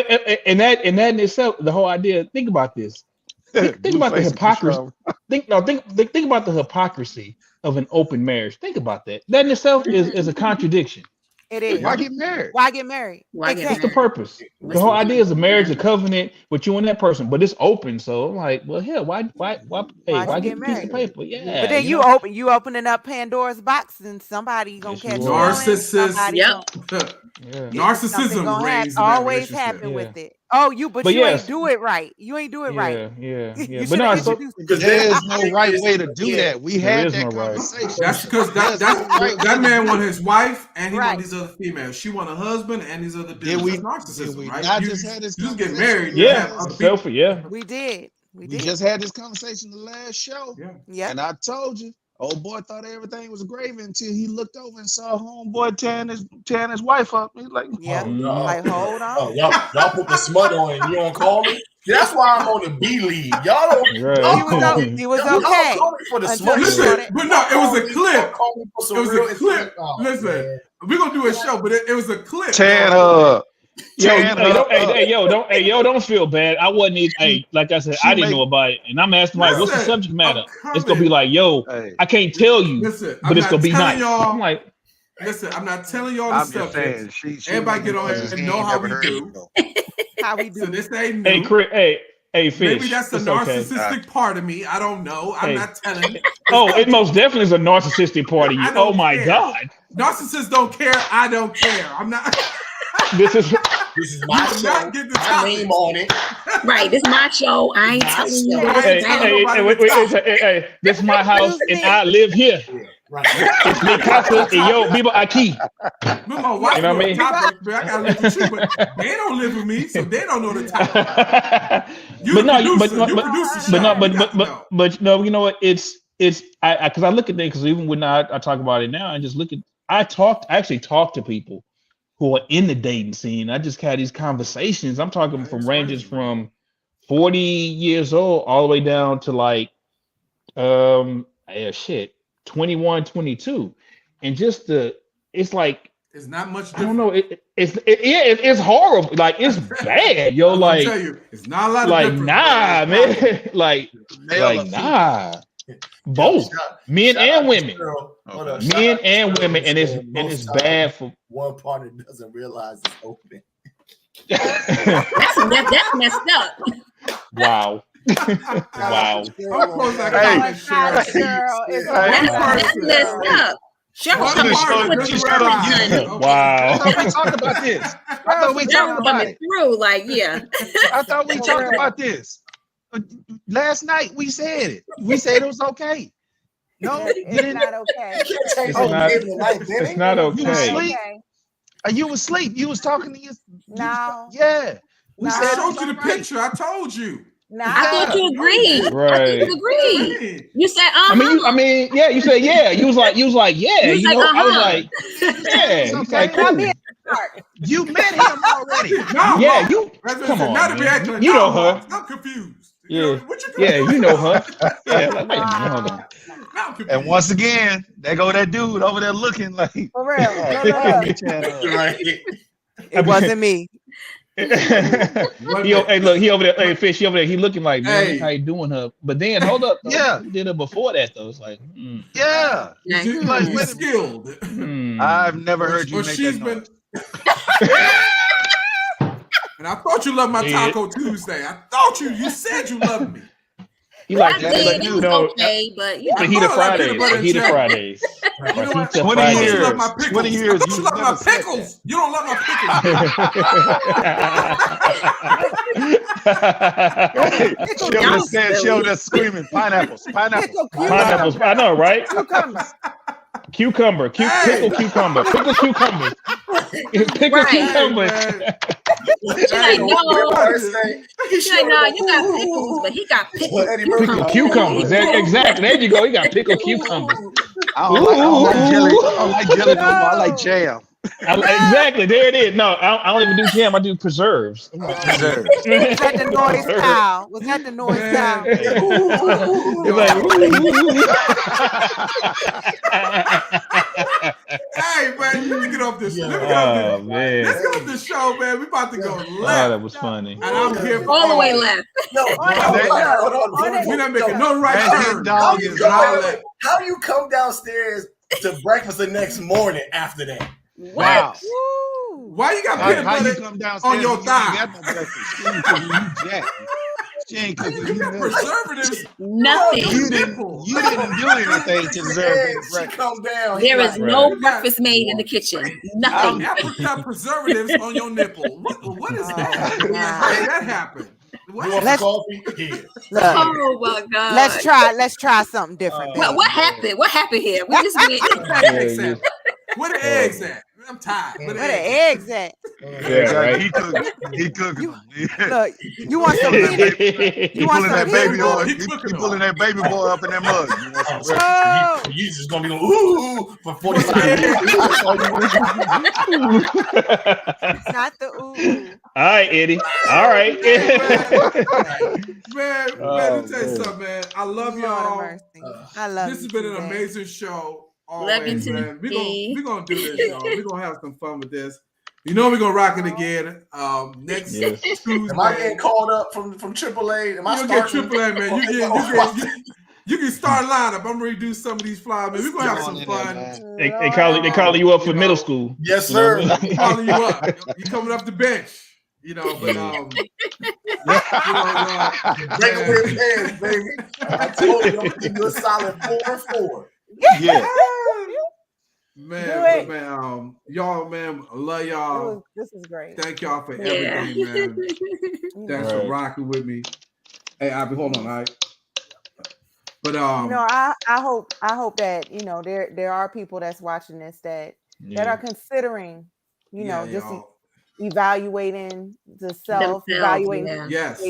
[SPEAKER 3] and that in itself, the whole idea. Think about this. Think about the hypocrisy. Think about the hypocrisy of an open marriage. Think about that. That in itself is a contradiction.
[SPEAKER 6] It is.
[SPEAKER 2] Why get married?
[SPEAKER 3] What's the purpose? The whole idea is a marriage, a covenant with you and that person, but it's open. So I'm like, well, hell, why get married? Piece of paper? Yeah.
[SPEAKER 6] But then you opening up Pandora's box, and somebody gonna catch
[SPEAKER 1] narcissist.
[SPEAKER 6] Narcissism reigns. Always happen with it. Oh, you ain't do it right. You ain't do it right.
[SPEAKER 3] Yeah.
[SPEAKER 6] But no,
[SPEAKER 2] because there's no right way to do that. We had that conversation.
[SPEAKER 1] That's because that man wanted his wife and he wanted these other females. She wanted a husband and these other dudes. That's narcissism, right?
[SPEAKER 2] I just had this conversation.
[SPEAKER 1] You get married.
[SPEAKER 6] We did.
[SPEAKER 2] We just had this conversation the last show.
[SPEAKER 6] Yeah.
[SPEAKER 2] And I told you, old boy thought everything was gravy until he looked over and saw homeboy tearing his wife up. He's like,
[SPEAKER 6] like, hold on.
[SPEAKER 4] Oh, y'all put the smut on and you don't call me? That's why I'm on the B league. Y'all don't.
[SPEAKER 6] He was okay.
[SPEAKER 4] For the smut.
[SPEAKER 1] Listen, but no, it was a clip. It was a clip. Listen, we're gonna do a show, but it was a clip.
[SPEAKER 3] Don't feel bad. I wasn't even, like I said, I didn't know about it. And I'm asking, like, what's the subject matter? It's going to be like, I can't tell you, but it's going to be nice. I'm like,
[SPEAKER 1] listen, I'm not telling y'all the subject. Everybody get on and know how we do. So this ain't new.
[SPEAKER 3] Hey, Fish.
[SPEAKER 1] Maybe that's the narcissistic part of me. I don't know. I'm not telling you.
[SPEAKER 3] It most definitely is a narcissistic part of you. Oh, my God.
[SPEAKER 1] Narcissists don't care. I don't care. I'm not...
[SPEAKER 3] This is
[SPEAKER 4] my show. My name on it.
[SPEAKER 7] Right, this is my show. I ain't telling you.
[SPEAKER 3] Hey, this is my house, and I live here.
[SPEAKER 4] Right.
[SPEAKER 3] It's me, casa, and yo, people aquí.
[SPEAKER 1] My wife, you know what I mean? I gotta live with you, but they don't live with me, so they don't know the topic. You know what? It's
[SPEAKER 3] because I look at things, because even when I talk about it now, I just look at, I actually talk to people who are in the dating scene. I just had these conversations. I'm talking from ranges from 40 years old all the way down to like 21, 22. And just it's like,
[SPEAKER 1] it's not much different.
[SPEAKER 3] I don't know. It's horrible. Like, it's bad, yo.
[SPEAKER 1] Like, tell you, it's not a lot of difference.
[SPEAKER 3] Nah, man. like nah. Both men and women. Men and women, and it's bad for
[SPEAKER 4] one partner doesn't realize it's open.
[SPEAKER 7] That's messed up.
[SPEAKER 3] Wow. Wow.
[SPEAKER 7] That's messed up.
[SPEAKER 3] Wow.
[SPEAKER 2] I thought we talked about this. I thought we talked about it. I thought we talked about this. Last night we said it. We said it was okay. No,
[SPEAKER 6] it's not okay.
[SPEAKER 3] It's not okay.
[SPEAKER 2] You asleep? You was asleep. You was talking to you.
[SPEAKER 6] No.
[SPEAKER 2] Yeah.
[SPEAKER 1] We said, I showed you the picture. I told you.
[SPEAKER 7] I thought you agreed.
[SPEAKER 3] Right.
[SPEAKER 7] I thought you agreed. You said,
[SPEAKER 3] I mean, yeah. You said, yeah. You was like, yeah. You know, I was like, yeah.
[SPEAKER 2] Okay.
[SPEAKER 3] Cool.
[SPEAKER 2] You met him already.
[SPEAKER 3] Yeah, you. Come on, man. You know her.
[SPEAKER 1] I'm confused.
[SPEAKER 3] Yeah, you know her. Yeah, like, wait a minute, hold on.
[SPEAKER 2] And once again, there go that dude over there looking like,
[SPEAKER 6] for real. It wasn't me.
[SPEAKER 3] Hey, look, he over there. Hey, Fish, he over there. He looking like, man, how you doing her? But then, hold up. Though.
[SPEAKER 2] Yeah,
[SPEAKER 3] he did her before that though. It's like,
[SPEAKER 2] yeah,
[SPEAKER 1] like skilled.
[SPEAKER 2] I've never heard you make that noise.
[SPEAKER 1] And I thought you loved my Taco Tuesday. I thought you said you loved me.
[SPEAKER 3] You like that?
[SPEAKER 7] It was okay, but you know.
[SPEAKER 3] The heat of Fridays. The heat of Fridays.
[SPEAKER 2] 20 years. 20 years.
[SPEAKER 1] You love my pickles. You don't love my
[SPEAKER 2] pickles. She over there screaming pineapples.
[SPEAKER 3] Pineapples. I know, right? Cucumber. Pickle cucumber. Pickle cucumbers. Pickle cucumbers.
[SPEAKER 7] She's like, no, you got pickles, but he got pickle
[SPEAKER 3] cucumbers. Exactly. There you go. He got pickle cucumbers.
[SPEAKER 2] I don't like jelly. I don't like jelly no more. I like jam.
[SPEAKER 3] Exactly. There it is. No, I don't even do jam. I do preserves.
[SPEAKER 6] Was that the noise cow? Was that the noise cow?
[SPEAKER 1] Hey, man, let me get off this.
[SPEAKER 3] Man.
[SPEAKER 1] Let's get off this show, man. We about to go left.
[SPEAKER 3] Oh, that was funny.
[SPEAKER 1] And I'm here for
[SPEAKER 7] all the way left.
[SPEAKER 1] We're not making no right turn.
[SPEAKER 4] How you come downstairs to breakfast the next morning after that?
[SPEAKER 2] Wow.
[SPEAKER 1] Why you got peanut butter on your thigh?
[SPEAKER 2] She ain't cooking.
[SPEAKER 1] Preservatives.
[SPEAKER 7] Nothing.
[SPEAKER 2] You didn't do anything to deserve breakfast.
[SPEAKER 7] There is no breakfast made in the kitchen. Nothing.
[SPEAKER 1] Apricot preservatives on your nipple. What is that? How did that happen?
[SPEAKER 6] Let's,
[SPEAKER 4] coffee?
[SPEAKER 7] Oh my God.
[SPEAKER 6] Let's try something different.
[SPEAKER 7] What happened? What happened here? We just went.
[SPEAKER 1] Where the eggs at? I'm tired.
[SPEAKER 6] Where the eggs at?
[SPEAKER 3] Yeah, right.
[SPEAKER 2] He cooking.
[SPEAKER 6] Look, you want some?
[SPEAKER 2] He pulling that baby boy. He pulling that baby boy up in that mug.
[SPEAKER 4] You just gonna be going ooh for 45 minutes.
[SPEAKER 6] It's not the ooh.
[SPEAKER 3] All right, Eddie. All right.
[SPEAKER 1] Man, let me tell you something, man. I love y'all.
[SPEAKER 6] I love.
[SPEAKER 1] This has been an amazing show.
[SPEAKER 7] Always,
[SPEAKER 1] man. We're gonna do this, y'all. We're gonna have some fun with this. You know we're gonna rock it again. Next Tuesday.
[SPEAKER 4] Am I getting called up from AAA? Am I
[SPEAKER 1] You'll get AAA, man. You can start lineup. I'm ready to do some of these flies, man. We're gonna have some fun.
[SPEAKER 3] They calling you up for middle school.
[SPEAKER 4] Yes, sir.
[SPEAKER 1] Calling you up. You coming up the bench. You know, but
[SPEAKER 4] breakaway hands, baby. I told you I'm gonna give you a solid 4-4.
[SPEAKER 2] Yeah.
[SPEAKER 1] Man, y'all, man, I love y'all.
[SPEAKER 6] This is great.
[SPEAKER 1] Thank y'all for everything, man. Thanks for rocking with me. Hey, Abby, hold on, all right. But
[SPEAKER 6] I hope that there are people that's watching this that are considering, just evaluating the self, evaluating
[SPEAKER 1] yes,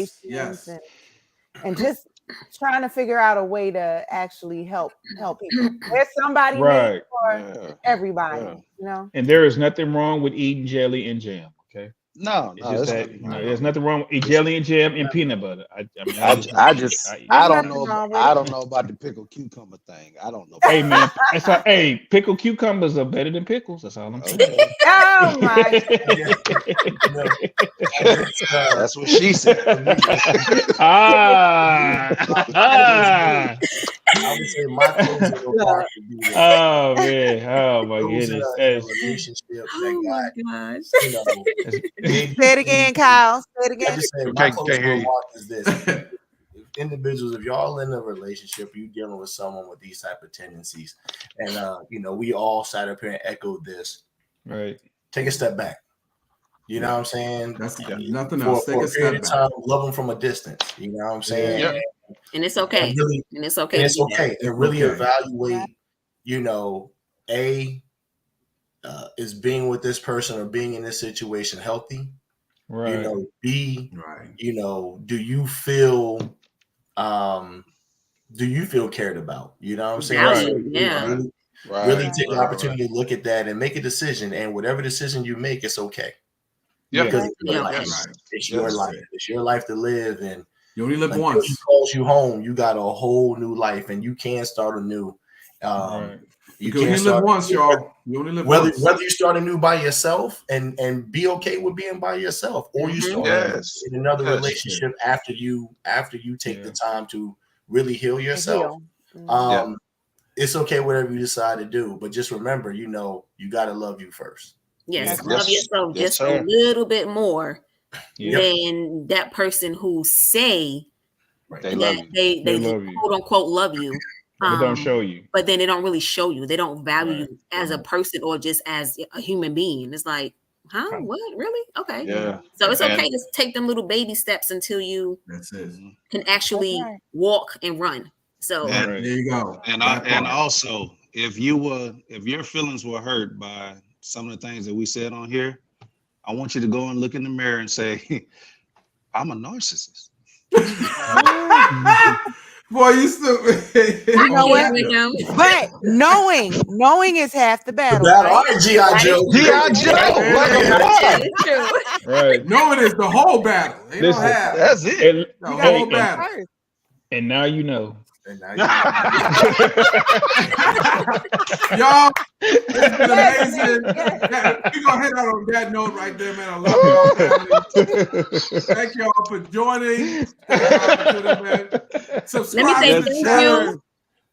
[SPEAKER 6] and just trying to figure out a way to actually help people. There's somebody
[SPEAKER 3] Right.
[SPEAKER 6] for everybody, you know.
[SPEAKER 3] And there is nothing wrong with eating jelly and jam. Okay.
[SPEAKER 2] No,
[SPEAKER 3] it's just that there's nothing wrong with jelly and jam and peanut butter.
[SPEAKER 8] I don't know about the pickled cucumber thing. I don't know.
[SPEAKER 3] Hey man, it's like, hey, pickled cucumbers are better than pickles. That's all I'm saying.
[SPEAKER 6] Oh my!
[SPEAKER 8] That's what she said.
[SPEAKER 4] I would say my closing part would be
[SPEAKER 3] oh man, oh my goodness.
[SPEAKER 4] Relationship that got, you know,
[SPEAKER 6] say it again, Kyle. Say it again.
[SPEAKER 4] I just say my closing remark is this. Individuals, if y'all in a relationship, you dealing with someone with these type of tendencies, and you know, we all sat up here and echoed this.
[SPEAKER 3] Right.
[SPEAKER 4] Take a step back. You know what I'm saying?
[SPEAKER 1] That's nothing else. Take a step back.
[SPEAKER 4] Time, love them from a distance. You know what I'm saying?
[SPEAKER 7] Yeah. And it's okay. And it's okay.
[SPEAKER 4] And it's okay. And really evaluate, you know, is being with this person or being in this situation healthy?
[SPEAKER 3] Right.
[SPEAKER 4] You know, you know, do you feel cared about? You know what I'm saying?
[SPEAKER 7] Right.
[SPEAKER 4] So,
[SPEAKER 7] yeah.
[SPEAKER 4] Really take the opportunity to look at that and make a decision. And whatever decision you make, it's okay.
[SPEAKER 2] Yeah.
[SPEAKER 4] Because it's your life. It's your life to live, and
[SPEAKER 1] you only live once.
[SPEAKER 4] He calls you home, you got a whole new life, and you can start anew. You
[SPEAKER 1] only live once, y'all. You only live once.
[SPEAKER 4] Whether you start anew by yourself and be okay with being by yourself, or you start in another relationship after you take the time to really heal yourself. It's okay whatever you decide to do, but just remember, you know, you got to love you first.
[SPEAKER 7] Yes, love yourself just a little bit more than that person who say
[SPEAKER 2] they love you.
[SPEAKER 7] They quote unquote love you.
[SPEAKER 3] They don't show you.
[SPEAKER 7] But then they don't really show you. They don't value you as a person or just as a human being. It's like, huh? What? Really? Okay.
[SPEAKER 2] Yeah.
[SPEAKER 7] So it's okay to take them little baby steps until you can actually walk and run. So
[SPEAKER 1] there you go.
[SPEAKER 8] And also, if your feelings were hurt by some of the things that we said on here, I want you to go and look in the mirror and say, I'm a narcissist.
[SPEAKER 1] Boy, you stupid.
[SPEAKER 6] You know what? But knowing is half the battle.
[SPEAKER 4] Right? G.I. Joe.
[SPEAKER 8] G.I.
[SPEAKER 3] Joe. Right.
[SPEAKER 1] Knowing is the whole battle.
[SPEAKER 8] Listen, that's it.
[SPEAKER 1] The whole battle.
[SPEAKER 3] And now you know.
[SPEAKER 1] Y'all, it's been amazing. We're gonna head out on that note right there, man. I love y'all. Thank y'all for joining. Subscribe.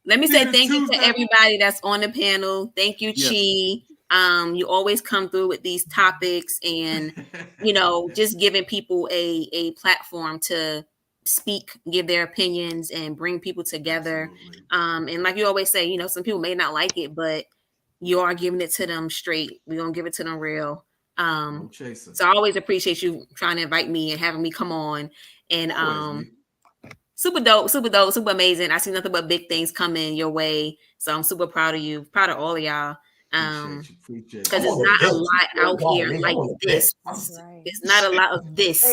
[SPEAKER 7] Let me say thank you to everybody that's on the panel. Thank you, Chee. You always come through with these topics and you know, just giving people a platform to speak, give their opinions, and bring people together. And like you always say, you know, some people may not like it, but you are giving it to them straight. We're gonna give it to them real. So I always appreciate you trying to invite me and having me come on. And super dope, super amazing. I see nothing but big things coming your way. So I'm super proud of you, proud of all of y'all. Because it's not a lot out here like this. It's not a lot of this,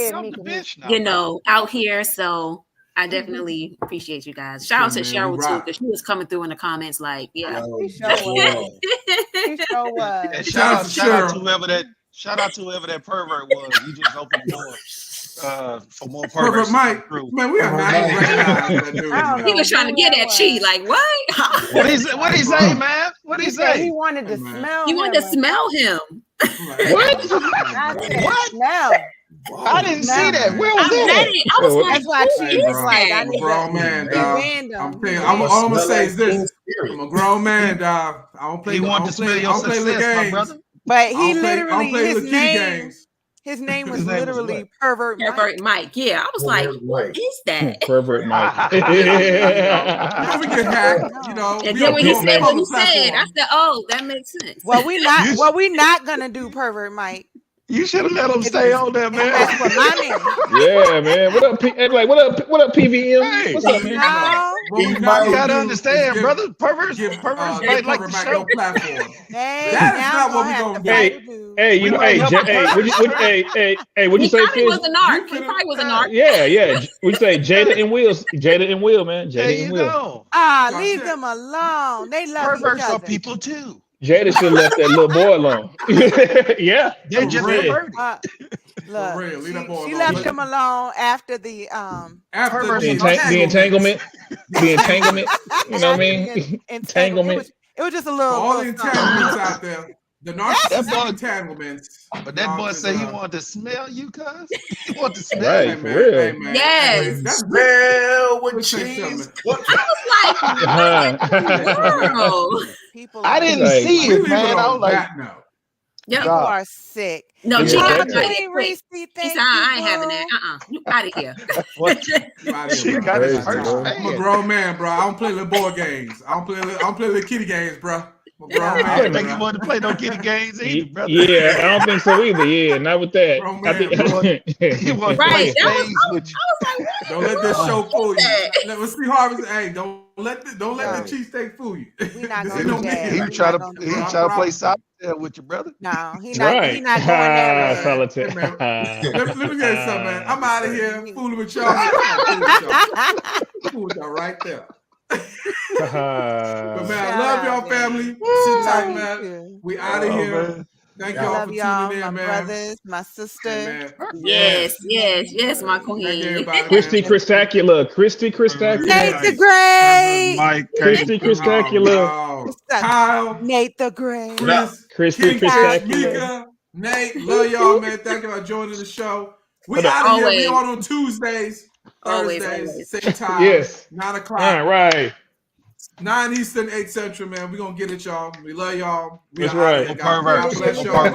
[SPEAKER 7] you know, out here. So I definitely appreciate you guys. Shout out to Cheryl too, because she was coming through in the comments like,
[SPEAKER 2] Shout out to whoever that pervert was. You just opened the door for more perverts.
[SPEAKER 1] Pervert Mike, man, we are not.
[SPEAKER 7] He was trying to get at Chee, like what?
[SPEAKER 2] What he say, man? What he say?
[SPEAKER 6] He wanted to smell.
[SPEAKER 7] He wanted to smell him.
[SPEAKER 2] What?
[SPEAKER 6] Smell.
[SPEAKER 2] I didn't see that. Where was that?
[SPEAKER 7] I was like,
[SPEAKER 6] that's why Chee was like, I need
[SPEAKER 1] grown man, dog. I'm telling you, all I'm gonna say is this: I'm a grown man, dog. I don't play.
[SPEAKER 2] You want to smell your success, my brother?
[SPEAKER 6] But he literally, his name was literally Pervert
[SPEAKER 7] Mike. Yeah, I was like, what is that?
[SPEAKER 3] Pervert Mike.
[SPEAKER 1] Never get hacked, you know.
[SPEAKER 7] And then when he said what he said, I said, oh, that makes sense.
[SPEAKER 6] Well, we not gonna do Pervert Mike.
[SPEAKER 2] You should have let him stay on there, man.
[SPEAKER 6] That's what my name.
[SPEAKER 3] Yeah, man. What up, what up, PVM?
[SPEAKER 2] Hey,
[SPEAKER 3] what's up, man?
[SPEAKER 2] You gotta understand, brother. Perverts like to show.
[SPEAKER 1] Platform. That is not what we're gonna do.
[SPEAKER 3] Hey, you know, hey, would you say?
[SPEAKER 7] He was a narc. He probably was a narc.
[SPEAKER 3] Yeah. We say Jada and Will, man. Jada and Will.
[SPEAKER 6] Leave them alone. They love each other.
[SPEAKER 2] Are people too.
[SPEAKER 3] Jada should have left that little boy alone. Yeah,
[SPEAKER 2] they just perverted.
[SPEAKER 6] Look, she left him alone after the
[SPEAKER 3] entanglement. The entanglement. You know what I mean? Entanglement.
[SPEAKER 6] It was just a little.
[SPEAKER 1] All the entanglements out there. The narcissistic entanglements.
[SPEAKER 2] But that boy said he wanted to smell you, cuz. He wanted to smell
[SPEAKER 3] right,
[SPEAKER 2] you,
[SPEAKER 3] for real.
[SPEAKER 1] Man.
[SPEAKER 7] Yes.
[SPEAKER 4] Smell with cheese.
[SPEAKER 7] I was like,
[SPEAKER 6] people.
[SPEAKER 2] I didn't see it, man. I was like,
[SPEAKER 6] people are sick.
[SPEAKER 7] No,
[SPEAKER 6] He said,
[SPEAKER 7] I ain't having that. You out of here.
[SPEAKER 1] I'm a grown man, bro. I don't play little board games. I don't play little kitty games, bro.
[SPEAKER 2] I don't think you want to play no kitty games either, brother.
[SPEAKER 3] Yeah, I don't think so either. Yeah, not with that.
[SPEAKER 1] I think
[SPEAKER 2] you want to play games with you.
[SPEAKER 1] Don't let this show fool you. Let's see Harvey. Hey, don't let the CheesTake fool you.
[SPEAKER 6] We not gonna do that.
[SPEAKER 2] He try to play solitaire with you, brother.
[SPEAKER 6] No, he not going there.
[SPEAKER 3] Solitaire.
[SPEAKER 1] Hey, man, let me get something, man. I'm out of here fooling with y'all. Fool with y'all right there. But man, I love y'all, family. Sit tight, man. We out of here. Thank y'all for tuning in,
[SPEAKER 6] my
[SPEAKER 1] man.
[SPEAKER 6] brothers, my sister.
[SPEAKER 7] Yes, my queen.
[SPEAKER 3] Christy Christacular.
[SPEAKER 6] Nate the Great.
[SPEAKER 2] Mike.
[SPEAKER 3] Christy Christacular.
[SPEAKER 1] Kyle.
[SPEAKER 6] Nate the Great.
[SPEAKER 3] Christy Christacular.
[SPEAKER 1] Nate, love y'all, man. Thank you for joining the show. We out of here. We on Tuesdays, Thursdays, same time.
[SPEAKER 3] Yes.
[SPEAKER 1] 9 o'clock.
[SPEAKER 3] All right.
[SPEAKER 1] 9 Eastern, 8 Central, man. We're going to get it, y'all. We love y'all.
[SPEAKER 3] That's right.
[SPEAKER 1] God bless y'all.